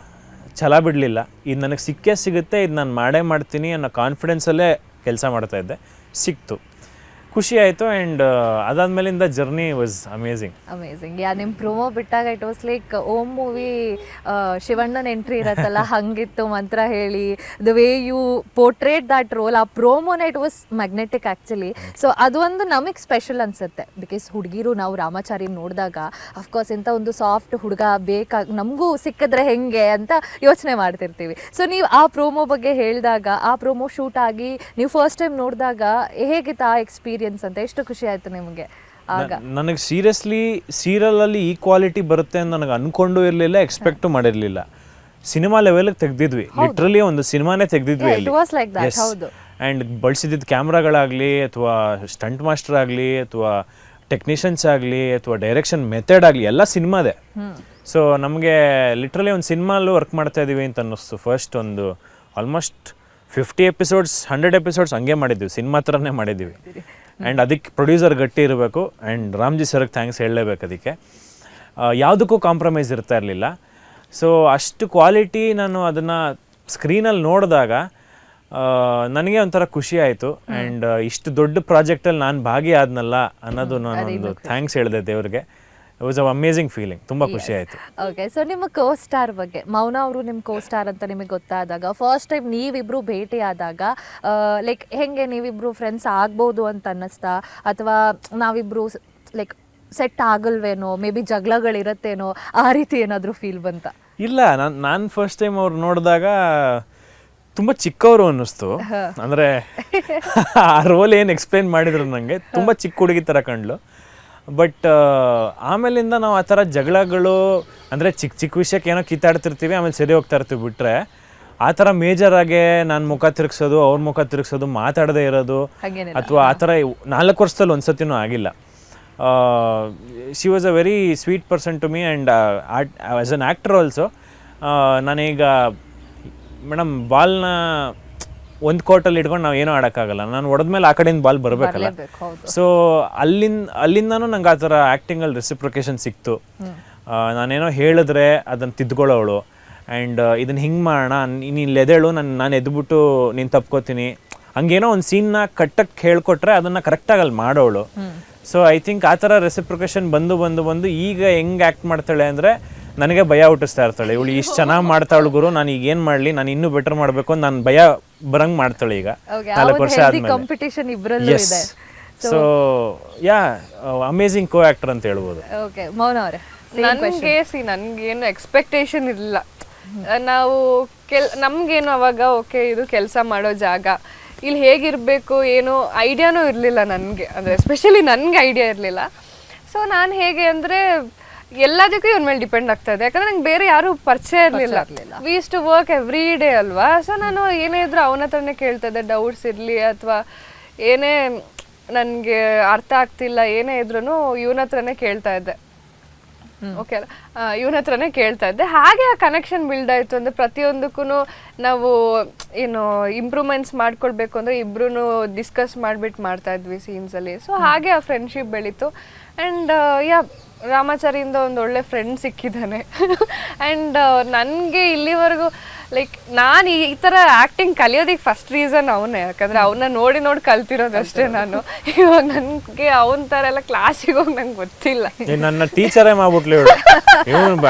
ಛಲ ಬಿಡಲಿಲ್ಲ. ಇದು ನನಗೆ ಸಿಕ್ಕೇ ಸಿಗುತ್ತೆ, ಇದು ನಾನು ಮಾಡೇ ಮಾಡ್ತೀನಿ ಅನ್ನೋ ಕಾನ್ಫಿಡೆನ್ಸಲ್ಲೇ ಕೆಲಸ ಮಾಡ್ತಾಯಿದ್ದೆ. ಸಿಕ್ತು, ಖುಷಿ ಆಯಿತು. ಆ್ಯಂಡ್ ಅದಾದ್ಮೇಲಿಂದ ಜರ್ನಿ ವಾಸ್ ಅಮೇಝಿಂಗ್. ನಿಮ್ಮ ಪ್ರೊಮೋ ಬಿಟ್ಟಾಗ it was like Om movie ಶಿವಣ್ಣನ ಎಂಟ್ರಿ ಇರತ್ತಲ್ಲ, ಹಂಗಿತ್ತು ಮಂತ್ರ ಹೇಳಿ. The way you portray that role, ಆ ಪ್ರೋಮೋನ it was magnetic actually. So ಅದು ಒಂದು ನಮಗೆ ಸ್ಪೆಷಲ್ ಅನಿಸುತ್ತೆ. ಬಿಕಾಸ್ ಹುಡುಗಿರು ನಾವು ರಾಮಾಚಾರಿ ನೋಡಿದಾಗ ಅಫ್ಕೋರ್ಸ್ ಇಂಥ ಒಂದು ಸಾಫ್ಟ್ ಹುಡುಗ ನಮಗೂ ಸಿಕ್ಕಿದ್ರೆ ಹೆಂಗೆ ಅಂತ ಯೋಚನೆ ಮಾಡ್ತಿರ್ತೀವಿ. ಸೊ ನೀವು ಆ ಪ್ರೋಮೋ ಬಗ್ಗೆ ಹೇಳಿದಾಗ, ಆ ಪ್ರೋಮೋ ಶೂಟ್ ಆಗಿ ನೀವು ಫಸ್ಟ್ ಟೈಮ್ ನೋಡಿದಾಗ ಹೇಗಿತ್ತು ಆ ಎಕ್ಸ್ಪೀರಿಯನ್ಸ್ ಅಂತ? ಎಷ್ಟು ಖುಷಿ ಆಯ್ತು ನಿಮಗೆ ಆಗ? ನನಗೆ ಸೀರಿಯಸ್ಲಿ ಸೀರಿಯಲಲ್ಲಿ ಈ ಕ್ವಾಲಿಟಿ ಬರುತ್ತೆ ಅಂತ ನನಗೆ ಅನ್ಕೊಂಡು ಇರಲಿಲ್ಲ, ಎಕ್ಸ್ಪೆಕ್ಟು ಮಾಡಿರಲಿಲ್ಲ. ಸಿನಿಮಾ ಲೆವೆಲ್ಗೆ ತೆಗೆದಿದ್ವಿ, ಲಿಟ್ರಲಿ ಒಂದು ಸಿನಿಮಾನೇ ತೆಗೆದಿದ್ವಿ ಅಲ್ಲಿ. ಆ್ಯಂಡ್ ಬಳಸಿದ್ದು ಕ್ಯಾಮ್ರಾಗಳಾಗಲಿ, ಅಥವಾ ಸ್ಟಂಟ್ ಮಾಸ್ಟರ್ ಆಗಲಿ, ಅಥವಾ ಟೆಕ್ನಿಷಿಯನ್ಸ್ ಆಗಲಿ, ಅಥವಾ ಡೈರೆಕ್ಷನ್ ಮೆಥಡ್ ಆಗಲಿ, ಎಲ್ಲ ಸಿನಿಮಾದೇ. ಸೊ ನಮಗೆ ಲಿಟ್ರಲಿ ಒಂದು ಸಿನಿಮಾಲ್ಲೂ ವರ್ಕ್ ಮಾಡ್ತಾ ಇದ್ದೀವಿ ಅಂತ ಅನ್ನಿಸ್ತು. ಫಸ್ಟ್ ಒಂದು ಆಲ್ಮೋಸ್ಟ್ 50 ಎಪಿಸೋಡ್ಸ್ 100 ಎಪಿಸೋಡ್ಸ್ ಹಂಗೆ ಮಾಡಿದ್ವಿ, ಸಿನಿಮಾ ಥರನೇ ಮಾಡಿದ್ದೀವಿ. ಆ್ಯಂಡ್ ಅದಕ್ಕೆ ಪ್ರೊಡ್ಯೂಸರ್ ಗಟ್ಟಿ ಇರಬೇಕು. ಆ್ಯಂಡ್ ರಾಮ್ಜಿ ಸರ್ಗೆ ಥ್ಯಾಂಕ್ಸ್ ಹೇಳಲೇಬೇಕು. ಅದಕ್ಕೆ ಯಾವುದಕ್ಕೂ ಕಾಂಪ್ರಮೈಸ್ ಇರ್ತಾ ಇರಲಿಲ್ಲ. ಸೊ ಅಷ್ಟು ಕ್ವಾಲಿಟಿ ನಾನು ಅದನ್ನು ಸ್ಕ್ರೀನಲ್ಲಿ ನೋಡಿದಾಗ ನನಗೆ ಒಂಥರ ಖುಷಿ ಆಯಿತು. ಆ್ಯಂಡ್ ಇಷ್ಟು ದೊಡ್ಡ ಪ್ರಾಜೆಕ್ಟಲ್ಲಿ ನಾನು ಭಾಗಿಯಾದ್ನಲ್ಲ ಅನ್ನೋದು ನಾನೊಂದು ಥ್ಯಾಂಕ್ಸ್ ಹೇಳಿದೆ ದೇವ್ರಿಗೆ. It was a amazing feeling. ತುಂಬ ಖುಷಿ ಆಯಿತು. ಓಕೆ. ಸೊ ನಿಮ್ಮ ಕೋ ಸ್ಟಾರ್ ಬಗ್ಗೆ, ಮೌನ ಅವರು ನಿಮ್ಮ ಕೋ ಸ್ಟಾರ್ ಅಂತ ನಿಮಗೆ ಗೊತ್ತಾದಾಗ, ಫಸ್ಟ್ ಟೈಮ್ ನೀವಿಬ್ಬರು ಭೇಟಿ ಆದಾಗ ಲೈಕ್ ಹೆಂಗೆ ನೀವಿಬ್ಬರು ಫ್ರೆಂಡ್ಸ್ ಆಗ್ಬೋದು ಅಂತ ಅನ್ನಿಸ್ತಾ, ಅಥವಾ ನಾವಿಬ್ಬರು ಲೈಕ್ ಸೆಟ್ ಆಗಲ್ವೇನೋ, ಮೇ ಬಿ ಜಗಳಗಳಿರತ್ತೇನೋ, ಆ ರೀತಿ ಏನಾದರೂ ಫೀಲ್ ಬಂತ? ಇಲ್ಲ, ನಾನು ಫಸ್ಟ್ ಟೈಮ್ ಅವ್ರು ನೋಡಿದಾಗ ತುಂಬ ಚಿಕ್ಕವರು ಅನ್ನಿಸ್ತು. ಅಂದರೆ ಆ ರೋಲ್ ಏನು ಎಕ್ಸ್ಪ್ಲೇನ್ ಮಾಡಿದ್ರು ನನಗೆ ತುಂಬ ಚಿಕ್ಕ ಹುಡುಗಿ ಥರ ಕಂಡ್ಲು. ಬಟ್ ಆಮೇಲಿಂದ ನಾವು ಆ ಥರ ಜಗಳಗಳು ಅಂದರೆ ಚಿಕ್ಕ ಚಿಕ್ಕ ವಿಷಯಕ್ಕೆ ಏನೋ ಕಿತ್ತಾಡ್ತಿರ್ತೀವಿ, ಆಮೇಲೆ ಸರಿ ಹೋಗ್ತಾ ಇರ್ತೀವಿ. ಬಿಟ್ಟರೆ ಆ ಥರ ಮೇಜರಾಗೆ ನಾನು ಮುಖ ತಿರುಗಿಸೋದು, ಅವ್ರ ಮುಖ ತಿರುಗಿಸೋದು, ಮಾತಾಡದೇ ಇರೋದು ಅಥವಾ ಆ ಥರ 4 ವರ್ಷದಲ್ಲಿ ಒಂದು ಸತಿನೂ ಆಗಿಲ್ಲ. She was a very sweet person to me and as an actor also. ನಾನೀಗ ಮೇಡಮ್ ಬಾಲ್ನ ಒಂದು ಕೋರ್ಟಲ್ಲಿ ಇಟ್ಕೊಂಡು ನಾವು ಏನೂ ಆಡೋಕ್ಕಾಗಲ್ಲ. ನಾನು ಹೊಡೆದ್ಮೇಲೆ ಆ ಕಡೆಯಿಂದ ಬಾಲ್ ಬರಬೇಕಲ್ಲ. ಸೊ ಅಲ್ಲಿಂದನೂ ನಂಗೆ ಆ ಥರ ಆ್ಯಕ್ಟಿಂಗಲ್ಲಿ ರೆಸಿಪ್ರೊಕೇಶನ್ ಸಿಕ್ತು. ನಾನೇನೋ ಹೇಳಿದ್ರೆ ಅದನ್ನು ತಿದ್ಕೊಳ್ಳೋವಳು. ಆ್ಯಂಡ್ ಇದನ್ನು ಹಿಂಗೆ ಮಾಡೋಣ, ನೀನು ಎದೇಳು, ನಾನು ಎದ್ಬಿಟ್ಟು ನೀನು ತಪ್ಕೋತೀನಿ, ಹಂಗೇನೋ ಒಂದು ಸೀನ್ನ ಕಟ್ಟಕ್ಕೆ ಹೇಳ್ಕೊಟ್ರೆ ಅದನ್ನು ಕರೆಕ್ಟಾಗಿ ಅಲ್ಲಿ ಮಾಡೋವಳು. ಸೊ ಐ ಥಿಂಕ್ ಆ ಥರ ರೆಸಿಪ್ರೊಕೇಶನ್ ಬಂದು ಈಗ ಹೆಂಗೆ ಆ್ಯಕ್ಟ್ ಮಾಡ್ತಾಳೆ ಅಂದರೆ ನನಗೆ ಭಯ ಹುಟ್ಟಿಸ್ತಾ ಇರ್ತಾಳೆ. ಇವಳು ಇಷ್ಟು ಚೆನ್ನಾಗಿ ಮಾಡ್ತಾಳು ಗುರು, ನಾನು ಈಗ ಏನು ಮಾಡಲಿ, ನಾನು ಇನ್ನೂ ಬೆಟರ್ ಮಾಡಬೇಕು ಅಂತ ನಾನು ಭಯ ಬರಂಗೆ ಮಾಡ್ತಾಳೆ. ಈಗ 4 ವರ್ಷ ಆದಮೇಲೆ. Yes, so yeah, amazing co actor ಅಂತ ಹೇಳ್ಬೋದು. ಓಕೆ, ಮೌನ ಅವರೇ, ನನಗೇನು ಎಕ್ಸ್ಪೆಕ್ಟೇಷನ್ ಇರಲಿಲ್ಲ. ನಾವು ನಮಗೇನು ಅವಾಗ ಓಕೆ ಇದು ಕೆಲಸ ಮಾಡೋ ಜಾಗ, ಇಲ್ಲಿ ಹೇಗಿರಬೇಕು ಏನೋ ಐಡಿಯಾನೂ ಇರಲಿಲ್ಲ ನನಗೆ. ಅಂದರೆ ಎಸ್ಪೆಷಲಿ ನನಗೆ ಐಡಿಯಾ ಇರಲಿಲ್ಲ. ಸೊ ನಾನು ಹೇಗೆ ಅಂದರೆ ಎಲ್ಲದಕ್ಕೂ ಇವ್ನ ಮೇಲೆ ಡಿಪೆಂಡ್ ಆಗ್ತಾ ಇದೆ, ಯಾಕಂದ್ರೆ ನಂಗೆ ಬೇರೆ ಯಾರು ಪರಿಚಯ ಇರಲಿಲ್ಲ. We use to work every day ಅಲ್ವಾ. ಸೊ ನಾನು ಏನೇ ಇದ್ರು ಅವನ ಹತ್ರನೇ ಕೇಳ್ತಾ ಇದ್ದೆ, ಡೌಟ್ಸ್ ಇರಲಿ ಅಥವಾ ಏನೇ ನನಗೆ ಅರ್ಥ ಆಗ್ತಿಲ್ಲ ಏನೇ ಇದ್ರೂ ಇವನ ಹತ್ರನೇ ಕೇಳ್ತಾ ಇದ್ದೆ. ಓಕೆ ಅಲ್ಲ, ಇವನ ಹತ್ರನೇ ಕೇಳ್ತಾ ಇದ್ದೆ. ಹಾಗೆ ಆ ಕನೆಕ್ಷನ್ ಬಿಲ್ಡ್ ಆಯಿತು. ಅಂದರೆ ಪ್ರತಿಯೊಂದಕ್ಕೂ ನಾವು ಏನು ಇಂಪ್ರೂವ್ಮೆಂಟ್ಸ್ ಮಾಡ್ಕೊಳ್ಬೇಕು ಅಂದರೆ ಇಬ್ರು ಡಿಸ್ಕಸ್ ಮಾಡಿಬಿಟ್ಟು ಮಾಡ್ತಾ ಇದ್ವಿ ಸೀನ್ಸಲ್ಲಿ. ಸೊ ಹಾಗೆ ಆ ಫ್ರೆಂಡ್ಶಿಪ್ ಬೆಳೀತು. ಆ್ಯಂಡ್ ಯಾ, ರಾಮಾಚಾರಿಯಿಂದ ಒಂದು ಒಳ್ಳೆ ಫ್ರೆಂಡ್ ಸಿಕ್ಕಿದ್ದಾನೆ. ಆ್ಯಂಡ್ ನನಗೆ ಇಲ್ಲಿವರೆಗೂ ಲೈಕ್ ನಾನು ಈ ಥರ ಆ್ಯಕ್ಟಿಂಗ್ ಕಲಿಯೋದಕ್ಕೆ ಫಸ್ಟ್ ರೀಸನ್ ಅವನೇ. ಯಾಕಂದರೆ ಅವನ್ನ ನೋಡಿ ಕಲ್ತಿರೋದಷ್ಟೇ ನಾನು. ಇವಾಗ ನನಗೆ ಅವನ ಥರ ಎಲ್ಲ ಕ್ಲಾಸಿಗೆ ಹೋಗಿ ನಂಗೆ ಗೊತ್ತಿಲ್ಲ. ನನ್ನ ಟೀಚರೇ ಮಾಡ್ಬಿಟ್ಲಿ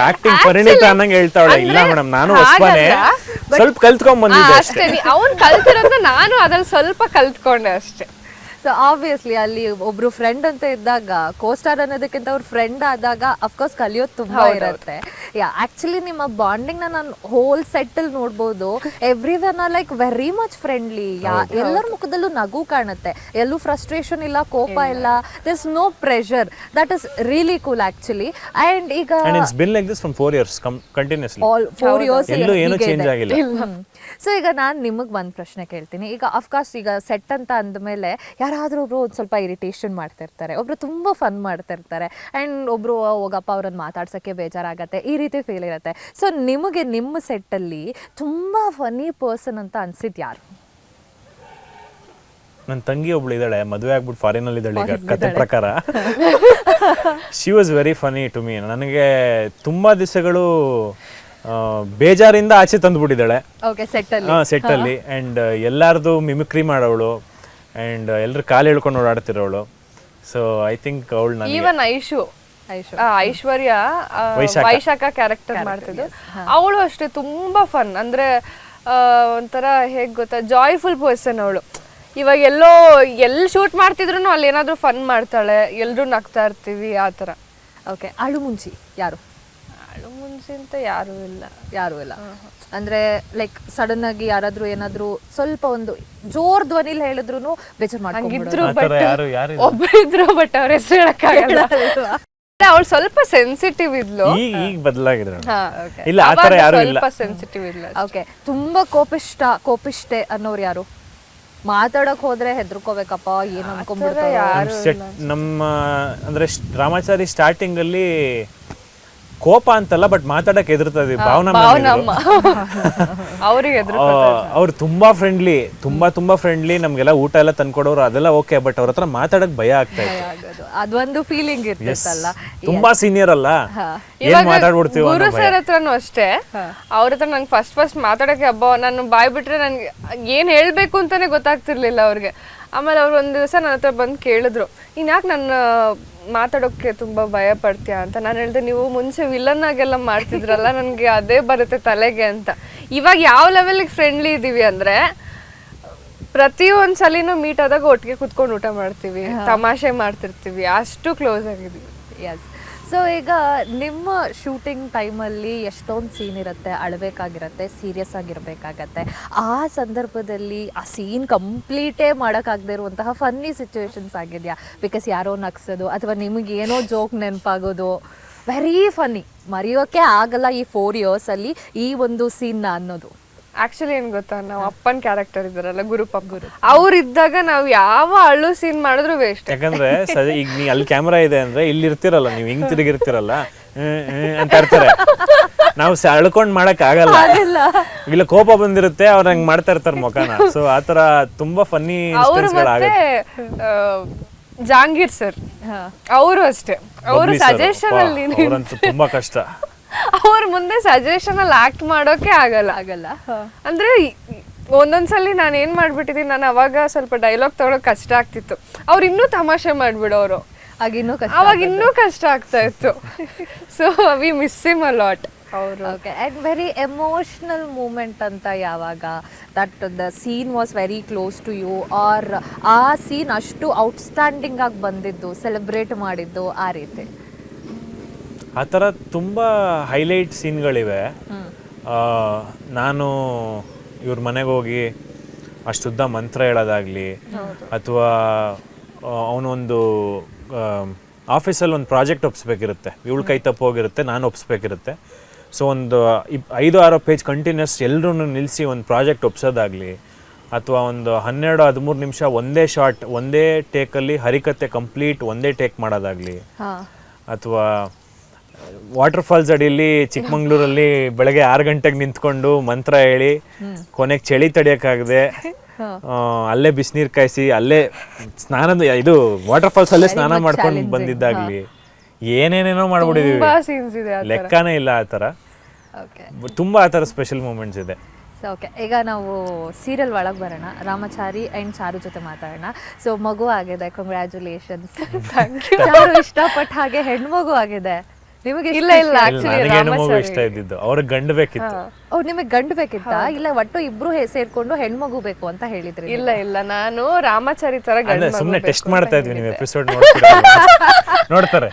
ಆಕ್ಟಿಂಗ್ ಪರಿಣಿತ ಅನ್ನಂಗೆ ಹೇಳ್ತಾವಳೆ. ಇಲ್ಲ ಮೇಡಮ್, ನಾನು ಸ್ವಲ್ಪ ಕಲ್ತ್ಕೊಂಡ್ ಬಂದಿದ್ದೆ ಅಷ್ಟೇ. ಅವ್ನು ಕಲ್ತಿರೋದು ನಾನು ಅದ್ರಲ್ಲಿ ಸ್ವಲ್ಪ ಕಲ್ತ್ಕೊಂಡೆ ಅಷ್ಟೇ. ಸೊ ಆಬ್ವಿಯಸ್ಲಿ ಅಲ್ಲಿ ಒಬ್ರು ಫ್ರೆಂಡ್ ಅಂತ ಇದ್ದಾಗ, ಕೋಸ್ಟಾರ್ ಅನ್ನೋದಕ್ಕಿಂತ ಅವ್ರ ಫ್ರೆಂಡ್ ಆದಾಗ ಅಫ್ಕೋರ್ಸ್ ಕಲಿಯೋದು ತುಂಬಾ ಇರುತ್ತೆ. ಯಾ, ಆಕ್ಚುಲಿ ನಿಮ್ಮ ಬಾಂಡಿಂಗ್ ನಾನು ಹೋಲ್ ಸೆಟ್ ಅಲ್ಲಿ ನೋಡ್ಬೋದು. Everyone are like very much friendly. ಎಲ್ಲರ ಮುಖದಲ್ಲೂ ನಗು ಕಾಣುತ್ತೆ, ಎಲ್ಲೂ ಫ್ರಸ್ಟ್ರೇಷನ್ ಇಲ್ಲ, ಕೋಪ ಇಲ್ಲ, there is no pressure. That is really cool actually. And ಈಗ it's been like this from 4 years continuously. All 4 years ಎಲ್ಲೂ ಏನು ಚೇಂಜ್ ಆಗಿಲ್ಲ. ಸೊ ಈಗ ನಾನು ನಿಮಗೆ ಒಂದು ಪ್ರಶ್ನೆ ಕೇಳ್ತೀನಿ. ಈಗ ಅಫ್ಕೋರ್ಸ್ ಈಗ ಸೆಟ್ ಅಂತ ಅಂದಮೇಲೆ ಯಾರಾದರೂ ಒಬ್ರು ಒಂದು ಸ್ವಲ್ಪ ಇರಿಟೇಷನ್ ಮಾಡ್ತಿರ್ತಾರೆ, ಒಬ್ರು ತುಂಬ ಫನ್ ಮಾಡ್ತಿರ್ತಾರೆ, ಆ್ಯಂಡ್ ಒಬ್ರು ಹೋಗಪ್ಪ ಅವ್ರನ್ನ ಮಾತಾಡ್ಸೋಕ್ಕೆ ಬೇಜಾರಾಗತ್ತೆ, ಈ ರೀತಿ ಫೀಲ್ ಇರುತ್ತೆ. ಸೊ ನಿಮಗೆ ನಿಮ್ಮ ಸೆಟ್ಟಲ್ಲಿ ತುಂಬ ಫನಿ ಪರ್ಸನ್ ಅಂತ ಅನ್ಸಿದ್ದು ಯಾರು? ನನ್ನ ತಂಗಿ ಒಬ್ಳು ಇದ್ದಾಳೆ, ಮದುವೆ ಆಗ್ಬಿಟ್ಟು ಫಾರಿನಲ್ಲಿ ಇದ್ದಾಳೆ ಈಗ ಕತೆ ಪ್ರಕಾರ. She was very funny to me. ನನಗೆ ತುಂಬ ದಿವಸಗಳು ಬೇಜಾರಿಂದ ಆಚೆ ತಂದುಬಿಟ್ಟಿದ್ದಾಳೆ ಸೆಟ್ಟಲ್ಲಿ. ಆ್ಯಂಡ್ ಎಲ್ಲಾರ್ದು ಮಿಮಿಕ್ರಿ ಮಾಡೋವಳು, ಆ್ಯಂಡ್ ಎಲ್ಲರೂ ಕಾಲು ಹೇಳ್ಕೊಂಡು ಓಡಾಡ್ತಿರೋವಳು. ಸೊ ಐ ಥಿಂಕ್ ಅವಳು ನನಗೆ ಈವನ್ ಐಶ್ವರ್ಯ ವೈಶಾಖ ಕ್ಯಾರೆಕ್ಟರ್ ಮಾಡ್ತಿದ್ದು, ಅವಳು ಅಷ್ಟೇ ತುಂಬಾ ಫನ್. ಅಂದ್ರೆ ಒಂಥರ ಹೇಗ್ ಗೊತ್ತಾ, ಜಾಯ್ಫುಲ್ ಪರ್ಸನ್ ಅವಳು. ಇವಾಗ ಎಲ್ಲಿ ಶೂಟ್ ಮಾಡ್ತಿದ್ರು ಅಲ್ಲಿ ಏನಾದ್ರು ಫನ್ ಮಾಡ್ತಾಳೆ, ಎಲ್ರು ನಗ್ತಾ ಇರ್ತೀವಿ ಆ ಥರ. ಓಕೆ, ಅಳು ಮುಂಚಿ ಯಾರು? ಅಳು ಮುಂಚೆ ಅಂತ ಯಾರು ಇಲ್ಲ. ಅಂದ್ರೆ ಲೈಕ್ ಸಡನ್ ಆಗಿ ಯಾರಾದ್ರೂ ಏನಾದ್ರು ಸ್ವಲ್ಪ ಒಂದು ಜೋರ್ ಧ್ವನಿಲಿ ಹೇಳಿದ್ರು ಬೇಜಾರ್ ಮಾಡ್ಕೊಂಡಿದ್ರು. ಒಬ್ಬರಿದ್ರು, ಬಟ್ ಅವ್ರ ಹೆಸರು ಹೇಳಕ್ಕಾಗಲ್ಲ. ಅವಳು ಸ್ವಲ್ಪ ಸೆನ್ಸಿಟಿವ್ ಇದ್ಲು. ಈಗ ಬದಲಾಗಿದ್ರು. ಇಲ್ಲ, ಆ ಥರ ಯಾರು ಇಲ್ಲ. ಸ್ವಲ್ಪ ಸೆನ್ಸಿಟಿವ್ ಇಲ್ಲ. ಓಕೆ, ತುಂಬಾ ಕೋಪಿಷ್ಟೆ ಅನ್ನೋರು ಯಾರು? ಮಾತಾಡಕ್ ಹೋದ್ರೆ ಹೆದರ್ಕೋಬೇಕಪ್ಪ, ಏನು ಅನ್ಕೊಂಡ್ಬಿಡ್ತಾರೆ. ನಮ್ಮ ಅಂದ್ರೆ ರಾಮಾಚಾರಿ ಸ್ಟಾರ್ಟಿಂಗ್ ಅಲ್ಲಿ ಕೋಪ ಅಂತಲ್ಲ, ಬಟ್ ಮಾತಾಡಕ್ ಎದುರ್ತದೆ. ಅವ್ರು ತುಂಬಾ ಫ್ರೆಂಡ್ಲಿ, ತುಂಬಾ ಫ್ರೆಂಡ್ಲಿ. ನಮ್ಗೆಲ್ಲ ಊಟ ಎಲ್ಲ ತಂದ್ಕೊಡೋರು, ಅದೆಲ್ಲ ಓಕೆ. ಬಟ್ ಅವ್ರ ಹತ್ರ ಮಾತಾಡಕ್ ಭಯ ಆಗ್ತಾ ಇತ್ತು. ಅದೊಂದು ಫೀಲಿಂಗ್ ಇರ್ತಲ್ಲ. ತುಂಬಾ ಸೀನಿಯರ್ ಅಲ್ಲ, ಏನ್ ಮಾತಾಡ್ಬಿಡ್ತೀವಿ. ಗುರು ಸರ್ ಹತ್ರನು ಅಷ್ಟೇ. ಅವ್ರ ಹತ್ರ ನಂಗೆ ಫಸ್ಟ್ ಮಾತಾಡಕ್ಕೆ ಹಬ್ಬ, ನಾನು ಬಾಯ್ ಬಿಟ್ರೆ ನನ್ಗೆ ಏನ್ ಹೇಳ್ಬೇಕು ಅಂತಾನೆ ಗೊತ್ತಾಗ್ತಿರ್ಲಿಲ್ಲ ಅವ್ರಿಗೆ. ಆಮೇಲೆ ಅವ್ರು ಒಂದ್ ದಿವಸ ನನ್ನ ಹತ್ರ ಬಂದು ಕೇಳಿದ್ರು, ನೀನ್ ಯಾಕೆ ನನ್ನ ಮಾತಾಡೋಕ್ಕೆ ತುಂಬಾ ಭಯ ಪಡ್ತೀಯ ಅಂತ. ನಾನು ಹೇಳ್ದೆ, ನೀವು ಮುಂಚೆ ವಿಲನ್ ಆಗೆಲ್ಲ ಮಾಡ್ತಿದ್ರಲ್ಲ, ನನಗೆ ಅದೇ ಬರುತ್ತೆ ತಲೆಗೆ ಅಂತ. ಇವಾಗ ಯಾವ ಲೆವೆಲ್ಗೆ ಫ್ರೆಂಡ್ಲಿ ಇದೀವಿ ಅಂದ್ರೆ ಪ್ರತಿಯೊಂದ್ ಸಲಿನೂ ಮೀಟ್ ಆದಾಗ ಒಟ್ಟಿಗೆ ಕುತ್ಕೊಂಡು ಊಟ ಮಾಡ್ತೀವಿ, ತಮಾಷೆ ಮಾಡ್ತಿರ್ತೀವಿ, ಅಷ್ಟು ಕ್ಲೋಸ್ ಆಗಿದ್ದೀವಿ. ಎಸ್. ಸೊ ಈಗ ನಿಮ್ಮ ಶೂಟಿಂಗ್ ಟೈಮಲ್ಲಿ ಎಷ್ಟೊಂದು ಸೀನ್ ಇರುತ್ತೆ, ಅಳಬೇಕಾಗಿರುತ್ತೆ, ಸೀರಿಯಸ್ ಆಗಿರಬೇಕಾಗತ್ತೆ. ಆ ಸಂದರ್ಭದಲ್ಲಿ ಆ ಸೀನ್ ಕಂಪ್ಲೀಟೇ ಮಾಡೋಕ್ಕಾಗದೇ ಇರುವಂತಹ ಫನ್ನಿ ಸಿಚುವೇಶನ್ಸ್ ಆಗಿದೆಯಾ? ಬಿಕಾಸ್ ಯಾರೋ ನಗ್ಸೋದು ಅಥವಾ ನಿಮಗೇನೋ ಜೋಕ್ ನೆನಪಾಗೋದು, ವೆರಿ ಫನ್ನಿ, ಮರೆಯೋಕ್ಕೆ ಆಗಲ್ಲ ಈ 4 yearsಲ್ಲಿ ಈ ಒಂದು ಸೀನ್ನ ಅನ್ನೋದು. ಆಕ್ಚುಲಿ ಏನ್ ಗೊತ್ತಾ, ನಾವು ಅಪ್ಪನ್ ಕ್ಯಾರೆಕ್ಟರ್ ಇದಾರಲ್ಲ ಗುರುಪಪ್ಪ, ಅವ್ರು ಇದ್ದಾಗ ನಾವು ಯಾವ ಅಳ್ಳು ಸೀನ್ ಮಾಡಿದ್ರು ವೇಸ್ಟ್. ಯಾಕಂದ್ರೆ ಈಗ ನೀ ಅಲ್ಲಿ ಕ್ಯಾಮ್ರಾ ಇದೆ ಅಂದ್ರೆ ಇಲ್ಲಿ ಇರ್ತಿರಲ್ಲ, ನೀವು ಹಿಂಗ್ ತಿರುಗಿರ್ತಿರಲ್ಲ ಅಂತ ಇರ್ತಾರೆ, ನಾವು ಅಳ್ಕೊಂಡ್ ಮಾಡಕ್ ಆಗಲ್ಲ, ಇಲ್ಲ ಕೋಪ ಬಂದಿರುತ್ತೆ, ಅವ್ರ ಹಂಗ್ ಮಾಡ್ತಾ ಇರ್ತಾರೆ ಮುಖನ. ಸೊ ಆತರ ತುಂಬಾ ಫನ್ನಿ ಜಾಂಗೀರ್ ಸರ್ ಅವರು ಅಷ್ಟೇ, ಅವರು ಸಜೆಷನ್ ಅಲ್ಲಿ ತುಂಬಾ ಕಷ್ಟ, ಅವ್ರ ಮುಂದೆ ಸಜೆಷನ್ ಅಲ್ಲಿ ಆಕ್ಟ್ ಮಾಡೋಕೆ ಆಗಲ್ಲ. ಅಂದ್ರೆ ಒಂದೊಂದ್ಸಲಿ ನಾನು ಏನ್ ಮಾಡ್ಬಿಟ್ಟಿದೀನಿ, ನಾನು ಅವಾಗ ಸ್ವಲ್ಪ ಡೈಲಾಗ್ ತಗೊಳಕ್ ಕಷ್ಟ ಆಗ್ತಿತ್ತು, ಅವ್ರು ಇನ್ನೂ ತಮಾಷೆ ಮಾಡ್ಬಿಡೋರು, ಅವಾಗ ಇನ್ನೂ ಕಷ್ಟ ಆಗ್ತಾ ಇತ್ತು. So we miss him a lot. ಅವರು okay. And very emotional moment ಅಂತ ಯಾವಾಗ, that the scene was very close to you, or ಆ ಸೀನ್ ಅಷ್ಟು ಔಟ್ಸ್ಟ್ಯಾಂಡಿಂಗ್ ಆಗಿ ಬಂದಿದ್ದು, ಸೆಲೆಬ್ರೇಟ್ ಮಾಡಿದ್ದು, ಆ ರೀತಿ? ಆ ಥರ ತುಂಬ ಹೈಲೈಟ್ ಸೀನ್ಗಳಿವೆ. ನಾನು ಇವ್ರ ಮನೆಗೆ ಹೋಗಿ ಅಷ್ಟುದ್ದ ಮಂತ್ರ ಹೇಳೋದಾಗಲಿ, ಅಥವಾ ಅವನೊಂದು ಆಫೀಸಲ್ಲಿ ಒಂದು ಪ್ರಾಜೆಕ್ಟ್ ಒಪ್ಸ್ಬೇಕಿರುತ್ತೆ, ಇವಳು ಕೈ ತಪ್ಪು ಹೋಗಿರುತ್ತೆ, ನಾನು ಒಪ್ಸ್ಬೇಕಿರುತ್ತೆ. ಸೊ ಒಂದು 5-6 ಪೇಜ್ ಕಂಟಿನ್ಯೂಸ್ ಎಲ್ಲರೂ ನಿಲ್ಲಿಸಿ ಒಂದು ಪ್ರಾಜೆಕ್ಟ್ ಒಪ್ಸೋದಾಗಲಿ, ಅಥವಾ ಒಂದು 12-13 ನಿಮಿಷ ಒಂದೇ ಶಾರ್ಟ್ ಒಂದೇ ಟೇಕಲ್ಲಿ ಹರಿಕತೆ ಕಂಪ್ಲೀಟ್ ಒಂದೇ ಟೇಕ್ ಮಾಡೋದಾಗಲಿ, ಅಥವಾ ವಾಟರ್ ಫಾಲ್ಸ್ ಅಡಿಯಲ್ಲಿ ಚಿಕ್ಕಮಂಗ್ಳೂರಲ್ಲಿ ಬೆಳಗ್ಗೆ 6 ಗಂಟೆಗೆ ನಿಂತ್ಕೊಂಡು ಮಂತ್ರ ಹೇಳಿ ಕೊನೆಗೆ ಚಳಿ ತಡಿಯೋಕ್ಕಾಗದೆ ಅಲ್ಲೇ ಬಿಸಿನೀರು ಕಾಯಿಸಿ ಅಲ್ಲೇ ಸ್ನಾನದ ಇದು ವಾಟರ್ ಫಾಲ್ಸ್ ಅಲ್ಲೇ ಸ್ನಾನ ಮಾಡ್ಕೊಂಡು ಬಂದಿದ್ದಾಗ್ಲಿ, ಏನೇನೇನೋ ಮಾಡ್ಬಿಟ್ಟಿದೀವಿ, ಲೆಕ್ಕನೇ ಇಲ್ಲ. ಆ ಥರ ತುಂಬಾ ಆ ಥರ ಸ್ಪೆಷಲ್ ಮೂಮೆಂಟ್ಸ್ ಇದೆ. ಓಕೆ, ಈಗ ನಾವು ಸೀರಿಯಲ್ ಒಳಗೆ ಬರೋಣ. ರಾಮಚಾರಿ ಆ್ಯಂಡ್ ಚಾರು ಜೊತೆ ಮಾತಾಡೋಣ. ಸೊ ಮಗು ಆಗಿದೆ, ಕಂಗ್ರ್ಯಾಚುಲೇಷನ್ಸ್. ಚಾರು ಇಷ್ಟಪಟ್ಟ ಹಾಗೆ ಹೆಣ್ಮಗು ಆಗಿದೆ. ನಿಮಗೆ ಇಲ್ಲ ಇಲ್ಲ, ಹೆಣ್ಮಗು ಇಷ್ಟ ಇದ್ದಿದ್ದು, ಅವ್ರಿಗೆ ಗಂಡು ಬೇಕಿತ್ತು. ನಿಮಗೆ ಗಂಡು ಬೇಕಿತ್ತಾ? ಇಲ್ಲ ಒಟ್ಟು ಇಬ್ರು ಸೇರ್ಕೊಂಡು ಹೆಣ್ಮಗು ಬೇಕು ಅಂತ ಹೇಳಿದ್ರಿ? ಇಲ್ಲ ಇಲ್ಲ, ನಾನು ರಾಮಚಾರಿ ತರ ಸುಮ್ಮನೆ ಟೆಸ್ಟ್ ಮಾಡ್ತಾ ಇದ್ವಿ. ನೀವು ಎಪಿಸೋಡ್ ನೋಡ್ತಾರೆ.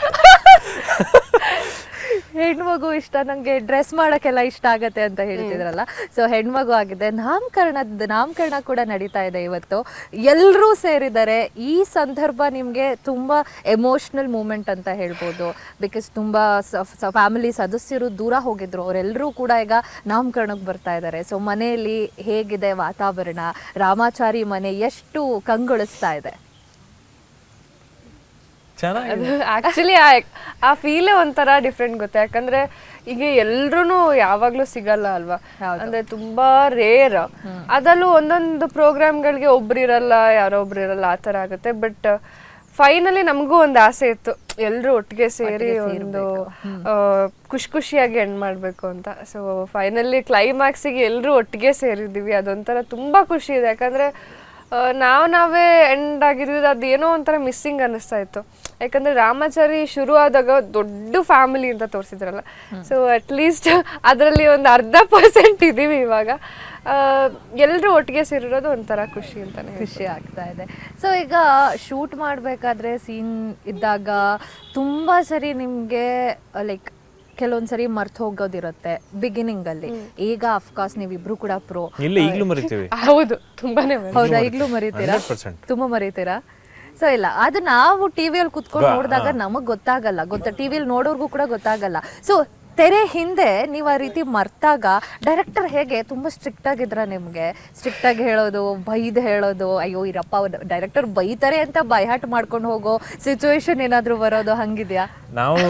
ಹೆಣ್ಮಗು ಇಷ್ಟ, ನಂಗೆ ಡ್ರೆಸ್ ಮಾಡೋಕ್ಕೆಲ್ಲ ಇಷ್ಟ ಆಗತ್ತೆ ಅಂತ ಹೇಳ್ತಿದ್ರಲ್ಲ. ಸೊ ಹೆಣ್ಮಗು ಆಗಿದೆ, ನಾಮಕರಣ ಕೂಡ ನಡೀತಾ ಇದೆ ಇವತ್ತು, ಎಲ್ಲರೂ ಸೇರಿದ್ದಾರೆ. ಈ ಸಂದರ್ಭ ನಿಮಗೆ ತುಂಬ ಎಮೋಷ್ನಲ್ ಮೂಮೆಂಟ್ ಅಂತ ಹೇಳ್ಬೋದು. ಬಿಕಾಸ್ ತುಂಬ ಫ್ಯಾಮಿಲಿ ಸದಸ್ಯರು ದೂರ ಹೋಗಿದ್ರು, ಅವರೆಲ್ಲರೂ ಕೂಡ ಈಗ ನಾಮಕರಣಕ್ಕೆ ಬರ್ತಾ ಇದ್ದಾರೆ. ಸೊ ಮನೆಯಲ್ಲಿ ಹೇಗಿದೆ ವಾತಾವರಣ? ರಾಮಾಚಾರಿ ಮನೆ ಎಷ್ಟು ಕಂಗೊಳಿಸ್ತಾ ಇದೆ? ಆಕ್ಚುಲಿ ಆ ಫೀಲೇ ಒಂಥರ ಡಿಫ್ರೆಂಟ್ ಗೊತ್ತಾ, ಯಾಕಂದ್ರೆ ಈಗ ಎಲ್ರು ಯಾವಾಗ್ಲೂ ಸಿಗಲ್ಲ ಅಲ್ವಾ, ಅಂದ್ರೆ ತುಂಬಾ ರೇರ್. ಅದಲ್ಲೂ ಒಂದೊಂದು ಪ್ರೋಗ್ರಾಮ್ಗಳಿಗೆ ಒಬ್ರಿರಲ್ಲ, ಯಾರೋ ಒಬ್ರು ಇರಲ್ಲ, ಆ ಥರ ಆಗುತ್ತೆ. ಬಟ್ ಫೈನಲಿ ನಮಗೂ ಒಂದು ಆಸೆ ಇತ್ತು, ಎಲ್ಲರೂ ಒಟ್ಟಿಗೆ ಸೇರಿ ಒಂದು ಖುಷಿಯಾಗಿ ಎಂಡ್ ಮಾಡಬೇಕು ಅಂತ. ಸೊ ಫೈನಲಿ ಕ್ಲೈಮ್ಯಾಕ್ಸಿಗೆ ಎಲ್ಲರೂ ಒಟ್ಟಿಗೆ ಸೇರಿದ್ದೀವಿ, ಅದೊಂಥರ ತುಂಬಾ ಖುಷಿ ಇದೆ. ಯಾಕಂದ್ರೆ ನಾವೇ ಎಂಡ್ ಆಗಿರೋದು ಅದೇನೋ ಒಂಥರ ಮಿಸ್ಸಿಂಗ್ ಅನ್ನಿಸ್ತಾ ಇತ್ತು. ಯಾಕಂದ್ರೆ ರಾಮಾಚಾರಿ ಶುರು ಆದಾಗ ದೊಡ್ಡ ಫ್ಯಾಮಿಲಿ ಅಂತ ತೋರಿಸಿದ್ರಲ್ಲ, ಸೊ ಅಟ್ಲೀಸ್ಟ್ ಅದರಲ್ಲಿ ಒಂದು 10% ಇದೀವಿ ಇವಾಗ. ಎಲ್ಲರೂ ಒಟ್ಟಿಗೆ ಸೇರಿರೋದು ಒಂಥರ ಖುಷಿ ಅಂತಾನೆ, ಖುಷಿ ಆಗ್ತಾ ಇದೆ. ಸೊ ಈಗ ಶೂಟ್ ಮಾಡಬೇಕಾದ್ರೆ ಸೀನ್ ಇದ್ದಾಗ ತುಂಬ ಸರಿ ನಿಮಗೆ ಲೈಕ್ ಕೆಲವೊಂದ್ಸರಿ ಮರ್ತು ಹೋಗೋದಿರುತ್ತೆ ಬಿಗಿನಿಂಗಲ್ಲಿ. ಈಗ ಅಫ್ಕೋರ್ಸ್ ನೀವಿಬ್ರು ಕೂಡ ಪ್ರೋ. ಈಗಲೂ ಮರಿತೀವಿ. ಹೌದು, ತುಂಬಾನೇ. ಹೌದಾ? ಈಗಲೂ ಮರಿತೀರಾ? ತುಂಬ ಮರಿತೀರಾ? ಸೊ ಇಲ್ಲ, ಅದು ನಾವು ಟಿವಿಯಲ್ಲಿ ಕುತ್ಕೊಂಡು ನೋಡಿದಾಗ ನಮಗೆ ಗೊತ್ತಾಗಲ್ಲ, ಟಿವಿಯಲ್ಲಿ ನೋಡೋರ್ಗೂ ಕೂಡ ಗೊತ್ತಾಗಲ್ಲ. ಸೊ ತೆರೆ ಹಿಂದೆ ನೀವು ಆ ರೀತಿ ಮರ್ತಾಗ ಡೈರೆಕ್ಟರ್ ಹೇಗೆ ತುಂಬ ಸ್ಟ್ರಿಕ್ಟ್ ಆಗಿದ್ರ ನಿಮಗೆ? ಸ್ಟ್ರಿಕ್ಟ್ ಆಗಿ ಹೇಳೋದು, ಬೈದು ಹೇಳೋದು, ಅಯ್ಯೋ ಇರಪ್ಪ ಡೈರೆಕ್ಟರ್ ಬೈತಾರೆ ಅಂತ ಬೈಹಾಟ್ ಮಾಡ್ಕೊಂಡು ಹೋಗೋ ಸಿಚುವೇಶನ್ ಏನಾದರೂ ಬರೋದು ಹಂಗಿದ್ಯಾ? ನಾವು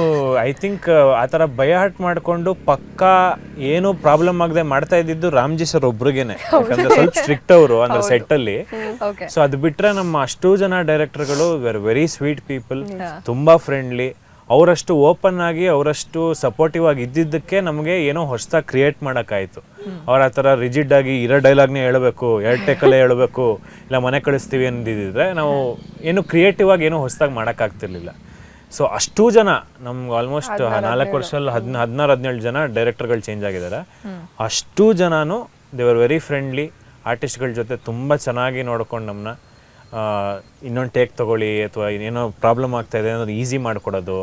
ಐ ಥಿಂಕ್ ಆ ಥರ ಬೈಹಾಟ್ ಮಾಡಿಕೊಂಡು ಪಕ್ಕಾ ಏನು ಪ್ರಾಬ್ಲಮ್ ಆಗದೆ ಮಾಡ್ತಾ ಇದ್ದಿದ್ದು ರಾಮ್ಜಿ ಸರ್ ಒಬ್ರಿಗೇನೆ. ಯಾಕಂದ್ರೆ ಸ್ವಲ್ಪ ಸ್ಟ್ರಿಕ್ಟ್ ಅವರು ಅಂದ್ರೆ ಸೆಟ್ಟಲ್ಲಿ. ಸೊ ಅದು ಬಿಟ್ರೆ ನಮ್ಮ ಅಷ್ಟು ಜನ ಡೈರೆಕ್ಟರ್ಗಳು ವೆರಿ ಸ್ವೀಟ್ ಪೀಪಲ್, ತುಂಬಾ ಫ್ರೆಂಡ್ಲಿ. ಅವರಷ್ಟು ಓಪನ್ ಆಗಿ ಅವರಷ್ಟು ಸಪೋರ್ಟಿವ್ ಆಗಿ ಇದ್ದಿದ್ದಕ್ಕೆ ನಮಗೆ ಏನೋ ಹೊಸದಾಗಿ ಕ್ರಿಯೇಟ್ ಮಾಡೋಕ್ಕಾಯಿತು. ಅವ್ರ ಆ ಥರ ರಿಜಿಡ್ ಆಗಿ ಇರೋ ಡೈಲಾಗ್ನೇ ಹೇಳಬೇಕು, 2 ಟೇಕಲ್ಲೇ ಹೇಳಬೇಕು, ಇಲ್ಲ ಮನೆ ಕಳಿಸ್ತೀವಿ ಅಂದಿದ್ದರೆ ನಾವು ಏನು ಕ್ರಿಯೇಟಿವ್ ಆಗಿ ಏನೋ ಹೊಸದಾಗಿ ಮಾಡೋಕ್ಕಾಗ್ತಿರ್ಲಿಲ್ಲ. ಸೊ ಅಷ್ಟು ಜನ ನಮ್ಗೆ ಆಲ್ಮೋಸ್ಟ್ 4 ವರ್ಷದಲ್ಲಿ 16-17 ಜನ ಡೈರೆಕ್ಟರ್ಗಳು ಚೇಂಜ್ ಆಗಿದ್ದಾರೆ. ಅಷ್ಟು ಜನನು ದೇ ವರ್ ವೆರಿ ಫ್ರೆಂಡ್ಲಿ. ಆರ್ಟಿಸ್ಟ್ಗಳ ಜೊತೆ ತುಂಬ ಚೆನ್ನಾಗಿ ನೋಡ್ಕೊಂಡು ನಮ್ಮನ್ನ ಇನ್ನೊಂದು ಟೇಕ್ ತೊಗೊಳ್ಳಿ ಅಥವಾ ಏನೋ ಪ್ರಾಬ್ಲಮ್ ಆಗ್ತಾಯಿದೆ ಅನ್ನೋದು ಈಸಿ ಮಾಡಿಕೊಡೋದು,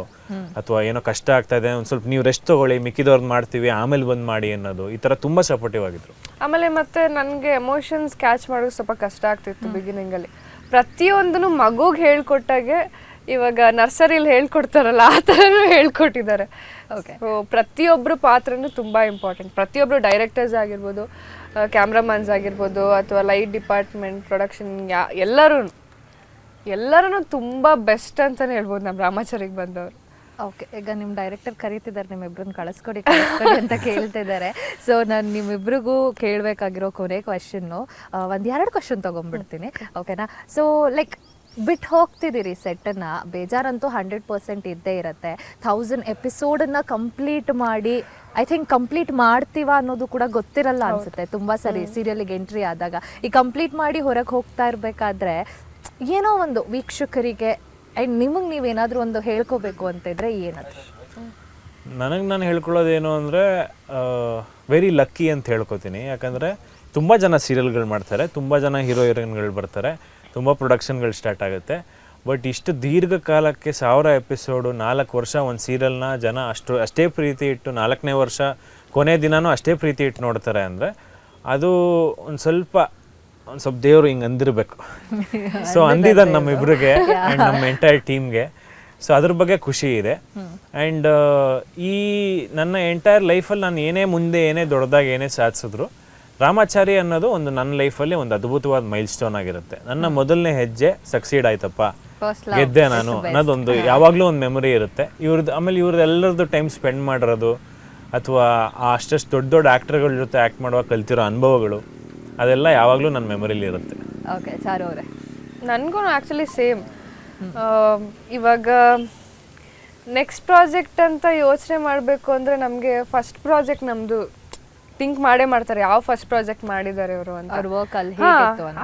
ಅಥವಾ ಏನೋ ಕಷ್ಟ ಆಗ್ತಾಯಿದೆ ಒಂದು ಸ್ವಲ್ಪ ನೀವು ರೆಸ್ಟ್ ತೊಗೊಳ್ಳಿ, ಮಿಕ್ಕಿದವ್ರದ್ದು ಮಾಡ್ತೀವಿ ಆಮೇಲೆ ಬಂದು ಮಾಡಿ ಅನ್ನೋದು, ಈ ಥರ ತುಂಬ ಸಪೋರ್ಟಿವ್ ಆಗಿದ್ರು. ಆಮೇಲೆ ಮತ್ತೆ ನನಗೆ ಎಮೋಷನ್ಸ್ ಕ್ಯಾಚ್ ಮಾಡೋದು ಸ್ವಲ್ಪ ಕಷ್ಟ ಆಗ್ತಿತ್ತು ಬಿಗಿನಿಂಗಲ್ಲಿ. ಪ್ರತಿಯೊಂದನ್ನು ಮಗುಗೆ ಹೇಳ್ಕೊಟ್ಟಾಗೆ ಇವಾಗ ನರ್ಸರಿಲಿ ಹೇಳ್ಕೊಡ್ತಾರಲ್ಲ ಆ ಥರನೂ ಹೇಳ್ಕೊಟ್ಟಿದ್ದಾರೆ. ಓಕೆ, ಪ್ರತಿಯೊಬ್ಬರು ಪಾತ್ರನೂ ತುಂಬ ಇಂಪಾರ್ಟೆಂಟ್. ಪ್ರತಿಯೊಬ್ಬರು ಡೈರೆಕ್ಟರ್ಸ್ ಆಗಿರ್ಬೋದು, ಕ್ಯಾಮ್ರಾಮನ್ಸ್ ಆಗಿರ್ಬೋದು, ಅಥವಾ ಲೈಟ್ ಡಿಪಾರ್ಟ್ಮೆಂಟ್, ಪ್ರೊಡಕ್ಷನ್, ಎಲ್ಲರೂ ತುಂಬ ಬೆಸ್ಟ್ ಅಂತಲೇ ಹೇಳ್ಬೋದು ನಮ್ಮ ರಾಮಾಚಾರಿಗೆ ಬಂದವರು. ಓಕೆ, ಈಗ ನಿಮ್ಮ ಡೈರೆಕ್ಟರ್ ಕರೀತಿದ್ದಾರೆ, ನಿಮ್ಮಿಬ್ರನ್ನ ಕಳಿಸ್ಕೊಡಿ ಅಂತ ಕೇಳ್ತಿದ್ದಾರೆ. ಸೊ ನಾನು ನಿಮ್ಮಿಬ್ರಿಗೂ ಕೇಳಬೇಕಾಗಿರೋ ಕೊನೆ ಕ್ವೆಶನ್ನು, ಒಂದು 2 ಕ್ವೆಶನ್ ತೊಗೊಂಡ್ಬಿಡ್ತೀನಿ, ಓಕೆನಾ? ಸೊ ಲೈಕ್ ಬಿಟ್ಟು ಹೋಗ್ತಿದ್ದೀರಿ ಸೆಟ್ಟನ್ನು, ಬೇಜಾರಂತೂ 100% ಇದ್ದೇ ಇರುತ್ತೆ. 1000 ಎಪಿಸೋಡನ್ನು ಕಂಪ್ಲೀಟ್ ಮಾಡಿ, ಐ ಥಿಂಕ್ ಕಂಪ್ಲೀಟ್ ಮಾಡ್ತೀವ ಅನ್ನೋದು ಕೂಡ ಗೊತ್ತಿರಲ್ಲ ಅನಿಸುತ್ತೆ ತುಂಬ ಸರಿ ಸೀರಿಯಲಿಗೆ ಎಂಟ್ರಿ ಆದಾಗ. ಈ ಕಂಪ್ಲೀಟ್ ಮಾಡಿ ಹೊರಗೆ ಹೋಗ್ತಾ ಇರಬೇಕಾದ್ರೆ ಏನೋ ಒಂದು ವೀಕ್ಷಕರಿಗೆ ಆ್ಯಂಡ್ ನಿಮಗೆ ನೀವೇನಾದರೂ ಒಂದು ಹೇಳ್ಕೋಬೇಕು ಅಂತಿದ್ರೆ ಏನದು? ನಾನು ಹೇಳ್ಕೊಳ್ಳೋದೇನು ಅಂದರೆ ವೆರಿ ಲಕ್ಕಿ ಅಂತ ಹೇಳ್ಕೊತೀನಿ. ಯಾಕಂದರೆ ತುಂಬ ಜನ ಸೀರಿಯಲ್ಗಳು ಮಾಡ್ತಾರೆ, ತುಂಬ ಜನ ಹೀರೋ ಹೀರೋಯಿನ್ಗಳು ಬರ್ತಾರೆ, ತುಂಬ ಪ್ರೊಡಕ್ಷನ್ಗಳು ಸ್ಟಾರ್ಟ್ ಆಗುತ್ತೆ. ಬಟ್ ಇಷ್ಟು ದೀರ್ಘಕಾಲಕ್ಕೆ 1000 ಎಪಿಸೋಡು, 4 ವರ್ಷ ಒಂದು ಸೀರಿಯಲ್ನ ಜನ ಅಷ್ಟೇ ಪ್ರೀತಿ ಇಟ್ಟು 4ನೇ ವರ್ಷ ಕೊನೆ ದಿನವೂ ಅಷ್ಟೇ ಪ್ರೀತಿ ಇಟ್ಟು ನೋಡ್ತಾರೆ ಅಂದರೆ ಅದು ಒಂದು ಸ್ವಲ್ಪ ದೇವರು ಹಿಂಗೆ ಅಂದಿರಬೇಕು. ಸೊ ಅಂದಿದ್ದಾನೆ ನಮ್ಮಿಬ್ರಿಗೆ ಆ್ಯಂಡ್ ನಮ್ಮ ಎಂಟೈರ್ ಟೀಮ್ಗೆ. ಸೊ ಅದ್ರ ಬಗ್ಗೆ ಖುಷಿ ಇದೆ. ಆ್ಯಂಡ್ ಈ ನನ್ನ ಎಂಟೈರ್ ಲೈಫಲ್ಲಿ ನಾನು ಏನೇ ದೊಡ್ಡದಾಗಿ ಏನೇ ಸಾಧಿಸಿದ್ರು, ರಾಮಾಚಾರಿ ಅನ್ನೋದು ಒಂದು ನನ್ನ ಲೈಫಲ್ಲಿ ಒಂದು ಅದ್ಭುತವಾದ ಮೈಲ್ ಸ್ಟೋನ್ ಆಗಿರುತ್ತೆ. ನನ್ನ ಮೊದಲನೇ ಹೆಜ್ಜೆ ಸಕ್ಸೀಡ್ ಆಯ್ತಪ್ಪ, ಗೆದ್ದೆ ನಾನು ಅನ್ನೋದೊಂದು ಯಾವಾಗಲೂ ಒಂದು ಮೆಮೊರಿ ಇರುತ್ತೆ ಇವ್ರದ್ದು. ಆಮೇಲೆ ಇವ್ರದ್ದೆಲ್ಲರದ್ದು ಟೈಮ್ ಸ್ಪೆಂಡ್ ಮಾಡಿರೋದು, ಅಥವಾ ಅಷ್ಟಷ್ಟು ದೊಡ್ಡ ಆ್ಯಕ್ಟರ್ಗಳ ಜೊತೆ ಆ್ಯಕ್ಟ್ ಮಾಡುವಾಗ ಕಲ್ತಿರೋ ಅನುಭವಗಳು, ಅದೆಲ್ಲ ಯಾವಾಗಲೂ ನನ್ನ ಮೆಮೊರಿಲಿ ಇರುತ್ತೆ. ಓಕೆ, ಚಾರು ಅವರೇ? ನನಗೂ ಆ್ಯಕ್ಚುಲಿ ಸೇಮ್. ಇವಾಗ ನೆಕ್ಸ್ಟ್ ಪ್ರಾಜೆಕ್ಟ್ ಅಂತ ಯೋಚನೆ ಮಾಡಬೇಕು ಅಂದರೆ ನಮಗೆ ಫಸ್ಟ್ ಪ್ರಾಜೆಕ್ಟ್ ನಮ್ಮದು ಥಿಂಕ್ ಮಾಡ್ತಾರೆ, ಯಾವ ಫಸ್ಟ್ ಪ್ರಾಜೆಕ್ಟ್ ಮಾಡಿದ್ದಾರೆ ಇವರು ಅಂತ,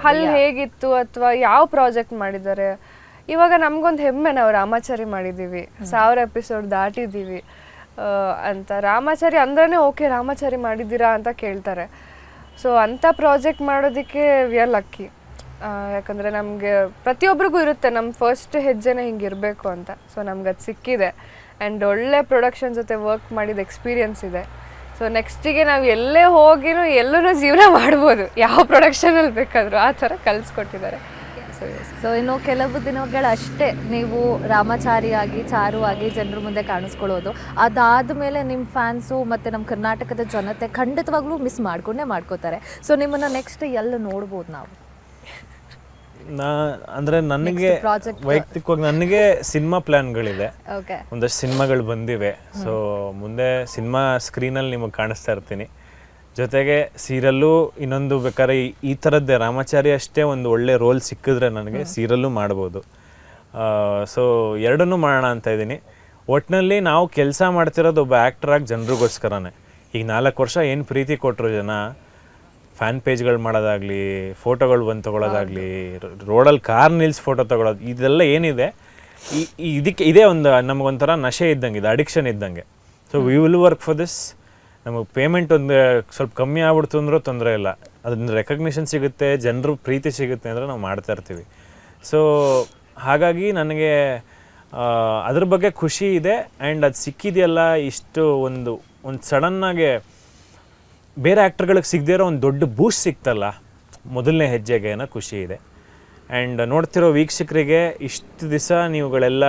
ಅಲ್ಲಿ ಹೇಗಿತ್ತು ಅಥವಾ ಯಾವ ಪ್ರಾಜೆಕ್ಟ್ ಮಾಡಿದ್ದಾರೆ. ಇವಾಗ ನಮಗೊಂದು ಹೆಮ್ಮೆ, ನಾವು ರಾಮಾಚಾರಿ ಮಾಡಿದ್ದೀವಿ, 1000 ಎಪಿಸೋಡ್ ದಾಟಿದ್ದೀವಿ ಅಂತ. ರಾಮಾಚಾರಿ ಅಂದ್ರೇ ಓಕೆ ರಾಮಾಚಾರಿ ಮಾಡಿದ್ದೀರಾ ಅಂತ ಕೇಳ್ತಾರೆ. ಸೊ ಅಂಥ ಪ್ರಾಜೆಕ್ಟ್ ಮಾಡೋದಕ್ಕೆ ವಿ ಆರ್ ಲಕ್ಕಿ. ಯಾಕಂದರೆ ನಮಗೆ ಪ್ರತಿಯೊಬ್ಬರಿಗೂ ಇರುತ್ತೆ ನಮ್ಮ ಫಸ್ಟ್ ಹೆಜ್ಜೆನೇ ಹಿಂಗಿರಬೇಕು ಅಂತ. ಸೊ ನಮ್ಗೆ ಅದು ಸಿಕ್ಕಿದೆ. ಆ್ಯಂಡ್ ಒಳ್ಳೆ ಪ್ರೊಡಕ್ಷನ್ ಜೊತೆ ವರ್ಕ್ ಮಾಡಿದ ಎಕ್ಸ್ಪೀರಿಯನ್ಸ್ ಇದೆ. ಸೊ ನೆಕ್ಸ್ಟಿಗೆ ನಾವು ಎಲ್ಲೇ ಹೋಗಿನೂ ಎಲ್ಲೂ ಜೀವನ ಮಾಡ್ಬೋದು, ಯಾವ ಪ್ರೊಡಕ್ಷನಲ್ಲಿ ಬೇಕಾದರೂ, ಆ ಥರ ಕಲಿಸ್ಕೊಟ್ಟಿದ್ದಾರೆ. ಸೊ ಇನ್ನು ಕೆಲವು ದಿನಗಳಷ್ಟೇ ನೀವು ರಾಮಾಚಾರಿ ಆಗಿ, ಚಾರು ಆಗಿ ಜನರ ಮುಂದೆ ಕಾಣಿಸ್ಕೊಳ್ಳೋದು. ಅದಾದಮೇಲೆ ನಿಮ್ಮ ಫ್ಯಾನ್ಸು ಮತ್ತು ನಮ್ಮ ಕರ್ನಾಟಕದ ಜನತೆ ಖಂಡಿತವಾಗ್ಲೂ ಮಿಸ್ ಮಾಡ್ಕೋತಾರೆ. ಸೊ ನಿಮ್ಮನ್ನು ನೆಕ್ಸ್ಟ್ ಎಲ್ಲ ನೋಡ್ಬೋದು ನಾವು? ಅಂದರೆ ನನಗೆ ವೈಯಕ್ತಿಕವಾಗಿ ನನಗೆ ಸಿನಿಮಾ ಪ್ಲ್ಯಾನ್ಗಳಿದೆ, ಒಂದಷ್ಟು ಸಿನಿಮಾಗಳು ಬಂದಿವೆ. ಸೊ ಮುಂದೆ ಸಿನಿಮಾ ಸ್ಕ್ರೀನಲ್ಲಿ ನಿಮಗೆ ಕಾಣಿಸ್ತಾ ಇರ್ತೀನಿ. ಜೊತೆಗೆ ಸೀರಿಯಲ್ಲು ಇನ್ನೊಂದು ಬೇಕಾದ್ರೆ ಈ ಥರದ್ದೇ ರಾಮಾಚಾರಿ ಅಷ್ಟೇ ಒಂದು ಒಳ್ಳೆ ರೋಲ್ ಸಿಕ್ಕಿದ್ರೆ ನನಗೆ ಸೀರಿಯಲ್ಲು ಮಾಡ್ಬೋದು. ಸೊ ಎರಡನ್ನೂ ಮಾಡೋಣ ಅಂತ ಇದ್ದೀನಿ. ಒಟ್ಟಿನಲ್ಲಿ ನಾವು ಕೆಲಸ ಮಾಡ್ತಿರೋದು ಒಬ್ಬ ಆ್ಯಕ್ಟ್ರಾಗಿ ಜನರಿಗೋಸ್ಕರನೇ. ಈಗ 4 ವರ್ಷ ಏನು ಪ್ರೀತಿ ಕೊಟ್ಟರು ಜನ, ಫ್ಯಾನ್ ಪೇಜ್ಗಳು ಮಾಡೋದಾಗಲಿ, ಫೋಟೋಗಳು ಬಂದು ತೊಗೊಳೋದಾಗಲಿ, ರೋಡಲ್ಲಿ ಕಾರ್ ನಿಲ್ಸಿ ಫೋಟೋ ತೊಗೊಳೋದು, ಇದೆಲ್ಲ ಏನಿದೆ ಇದಕ್ಕೆ ಇದೇ ಒಂದು ನಮಗೊಂಥರ ನಶೆ ಇದ್ದಂಗೆ, ಇದು ಅಡಿಕ್ಷನ್ ಇದ್ದಂಗೆ. So we will work for this. ನಮಗೆ ಪೇಮೆಂಟ್ ಒಂದು ಸ್ವಲ್ಪ ಕಮ್ಮಿ ಆಗ್ಬಿಡ್ತು ಅಂದರೂ ತೊಂದರೆ ಇಲ್ಲ, ಅದರಿಂದ ರೆಕಗ್ನಿಷನ್ ಸಿಗುತ್ತೆ, ಜನರು ಪ್ರೀತಿ ಸಿಗುತ್ತೆ ಅಂದರೆ ನಾವು ಮಾಡ್ತಾ ಇರ್ತೀವಿ. ಸೊ ಹಾಗಾಗಿ ನನಗೆ ಅದ್ರ ಬಗ್ಗೆ ಖುಷಿ ಇದೆ. ಆ್ಯಂಡ್ ಅದು ಸಿಕ್ಕಿದೆಯಲ್ಲ, ಇಷ್ಟು ಒಂದು ಸಡನ್ನಾಗೆ ಬೇರೆ ಆ್ಯಕ್ಟರ್ಗಳಿಗೆ ಸಿಗದೇ ಇರೋ ಒಂದು ದೊಡ್ಡ ಬೂಸ್ಟ್ ಸಿಕ್ತಲ್ಲ ಮೊದಲನೇ ಹೆಜ್ಜೆಗೆ ಅನ್ನೋ ಖುಷಿ ಇದೆ. ಆ್ಯಂಡ್ ನೋಡ್ತಿರೋ ವೀಕ್ಷಕರಿಗೆ ಇಷ್ಟು ದಿವಸ ನೀವುಗಳೆಲ್ಲ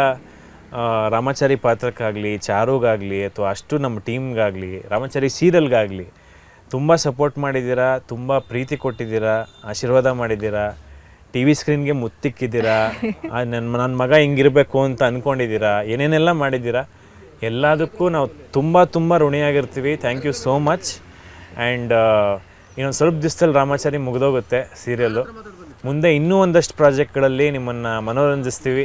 ರಾಮಾಚಾರಿ ಪಾತ್ರಕ್ಕಾಗಲಿ, ಚಾರುಗಾಗಲಿ, ಅಥವಾ ಅಷ್ಟು ನಮ್ಮ ಟೀಮ್ಗಾಗಲಿ, ರಾಮಾಚಾರಿ ಸೀರಿಯಲ್ಗಾಗಲಿ ತುಂಬ ಸಪೋರ್ಟ್ ಮಾಡಿದ್ದೀರಾ, ತುಂಬ ಪ್ರೀತಿ ಕೊಟ್ಟಿದ್ದೀರಾ, ಆಶೀರ್ವಾದ ಮಾಡಿದ್ದೀರಾ, ಟಿ ವಿ ಸ್ಕ್ರೀನ್ಗೆ ಮುತ್ತಿಕ್ಕಿದ್ದೀರಾ, ನನ್ನ ಮಗ ಹಿಂಗಿರಬೇಕು ಅಂತ ಅಂದ್ಕೊಂಡಿದ್ದೀರಾ, ಏನೇನೆಲ್ಲ ಮಾಡಿದ್ದೀರಾ. ಎಲ್ಲದಕ್ಕೂ ನಾವು ತುಂಬ ಋಣಿಯಾಗಿರ್ತೀವಿ. Thank you so much. And ಇನ್ನೊಂದು ಸ್ವಲ್ಪ ದಿವಸದಲ್ಲಿ ರಾಮಾಚಾರಿ ಮುಗಿದೋಗುತ್ತೆ ಸೀರಿಯಲ್ಲು. ಮುಂದೆ ಇನ್ನೂ ಒಂದಷ್ಟು ಪ್ರಾಜೆಕ್ಟ್ಗಳಲ್ಲಿ ನಿಮ್ಮನ್ನು ಮನೋರಂಜಿಸ್ತೀವಿ.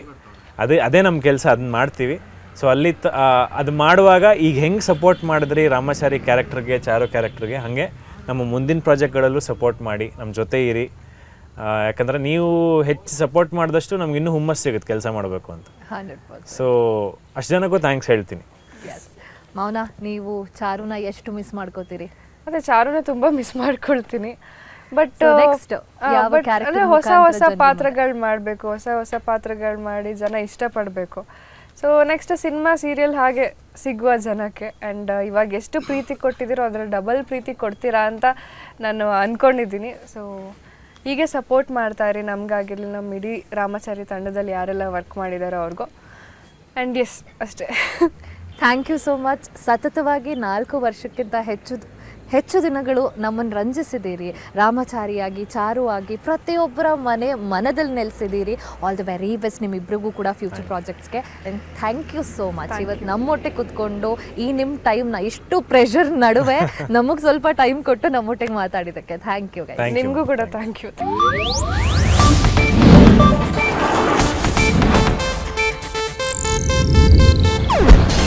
ಅದೇ ನಮ್ಮ ಕೆಲಸ, ಅದನ್ನ ಮಾಡ್ತೀವಿ. ಸೊ ಅಲ್ಲಿ ಅದು ಮಾಡುವಾಗ ಈಗ ಹೆಂಗೆ ಸಪೋರ್ಟ್ ಮಾಡಿದ್ರಿ ರಾಮಾಚಾರಿ ಕ್ಯಾರೆಕ್ಟರ್ಗೆ, ಚಾರು ಕ್ಯಾರೆಕ್ಟರ್ಗೆ, ಹಾಗೆ ನಮ್ಮ ಮುಂದಿನ ಪ್ರಾಜೆಕ್ಟ್ಗಳಲ್ಲೂ ಸಪೋರ್ಟ್ ಮಾಡಿ, ನಮ್ಮ ಜೊತೆ ಇರಿ. ಯಾಕಂದರೆ ನೀವು ಹೆಚ್ಚು ಸಪೋರ್ಟ್ ಮಾಡಿದಷ್ಟು ನಮ್ಗೆ ಇನ್ನೂ ಹುಮ್ಮಸ್ಸು ಸಿಗುತ್ತೆ ಕೆಲಸ ಮಾಡಬೇಕು ಅಂತ. ಸೊ ಅಷ್ಟು ಜನಕ್ಕೂ ಥ್ಯಾಂಕ್ಸ್ ಹೇಳ್ತೀನಿ. ಮೌನ, ನೀವು ಚಾರುನ ಎಷ್ಟು ಮಿಸ್ ಮಾಡ್ಕೋತೀರಿ? ಅದೇ ಚಾರುನ ತುಂಬ ಮಿಸ್ ಮಾಡ್ಕೊಳ್ತೀನಿ. ಬಟ್ So next, ಯಾವ character ಅಂದರೆ ಹೊಸ ಮುಖಾಂತರ ಹೊಸ ಜನ ಪಾತ್ರಗಳು ಮಾಡಬೇಕು, ಹೊಸ ಪಾತ್ರಗಳು ಮಾಡಿ ಜನ ಇಷ್ಟಪಡಬೇಕು. ಸೊ ನೆಕ್ಸ್ಟ್ ಸಿನಿಮಾ ಸೀರಿಯಲ್ ಹಾಗೆ ಸಿಗುವ ಜನಕ್ಕೆ. ಆ್ಯಂಡ್ ಇವಾಗ ಎಷ್ಟು ಪ್ರೀತಿ ಕೊಟ್ಟಿದ್ದೀರೋ ಅದರ ಡಬಲ್ ಪ್ರೀತಿ ಕೊಡ್ತೀರಾ ಅಂತ ನಾನು ಅಂದ್ಕೊಂಡಿದ್ದೀನಿ. ಸೊ ಹೀಗೆ ಸಪೋರ್ಟ್ ಮಾಡ್ತಾ ಇರಿ ನಮಗಾಗಿರಲಿ, ನಮ್ಮ ಇಡೀ ರಾಮಾಚಾರಿ ತಂಡದಲ್ಲಿ ಯಾರೆಲ್ಲ ವರ್ಕ್ ಮಾಡಿದಾರೋ ಅವ್ರಿಗೂ. ಆ್ಯಂಡ್ ಎಸ್ ಅಷ್ಟೇ. Thank you so much. ಸತತವಾಗಿ 4 ವರ್ಷಕ್ಕಿಂತ ಹೆಚ್ಚು ದಿನಗಳು ನಮ್ಮನ್ನು ರಂಜಿಸಿದ್ದೀರಿ. ರಾಮಾಚಾರಿಯಾಗಿ, ಚಾರು ಆಗಿ ಪ್ರತಿಯೊಬ್ಬರ ಮನದಲ್ಲಿ ನೆಲೆಸಿದ್ದೀರಿ. ಆಲ್ ದಿ ವೆರಿ ಬೆಸ್ಟ್ ನಿಮ್ಮಿಬ್ಬರಿಗೂ ಕೂಡ ಫ್ಯೂಚರ್ ಪ್ರಾಜೆಕ್ಟ್ಸ್ಗೆ. And thank you so much. ಇವತ್ತು ನಮ್ಮೊಟ್ಟಿಗೆ ಕೂತ್ಕೊಂಡು ಈ ನಿಮ್ಮ ಟೈಮ್ನ ಇಷ್ಟು ಪ್ರೆಷರ್ ನಡುವೆ ನಮಗೆ ಸ್ವಲ್ಪ ಟೈಮ್ ಕೊಟ್ಟು ನಮ್ಮೊಟ್ಟಿಗೆ ಮಾತಾಡಿದ್ದಕ್ಕೆ ಥ್ಯಾಂಕ್ ಯು. ನಿಮಗೂ ಕೂಡ ಥ್ಯಾಂಕ್ ಯು.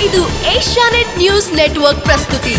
ಇದು ಏಷ್ಯಾನೆಟ್ ನ್ಯೂಸ್ ನೆಟ್ವರ್ಕ್ ಪ್ರಸ್ತುತಿ.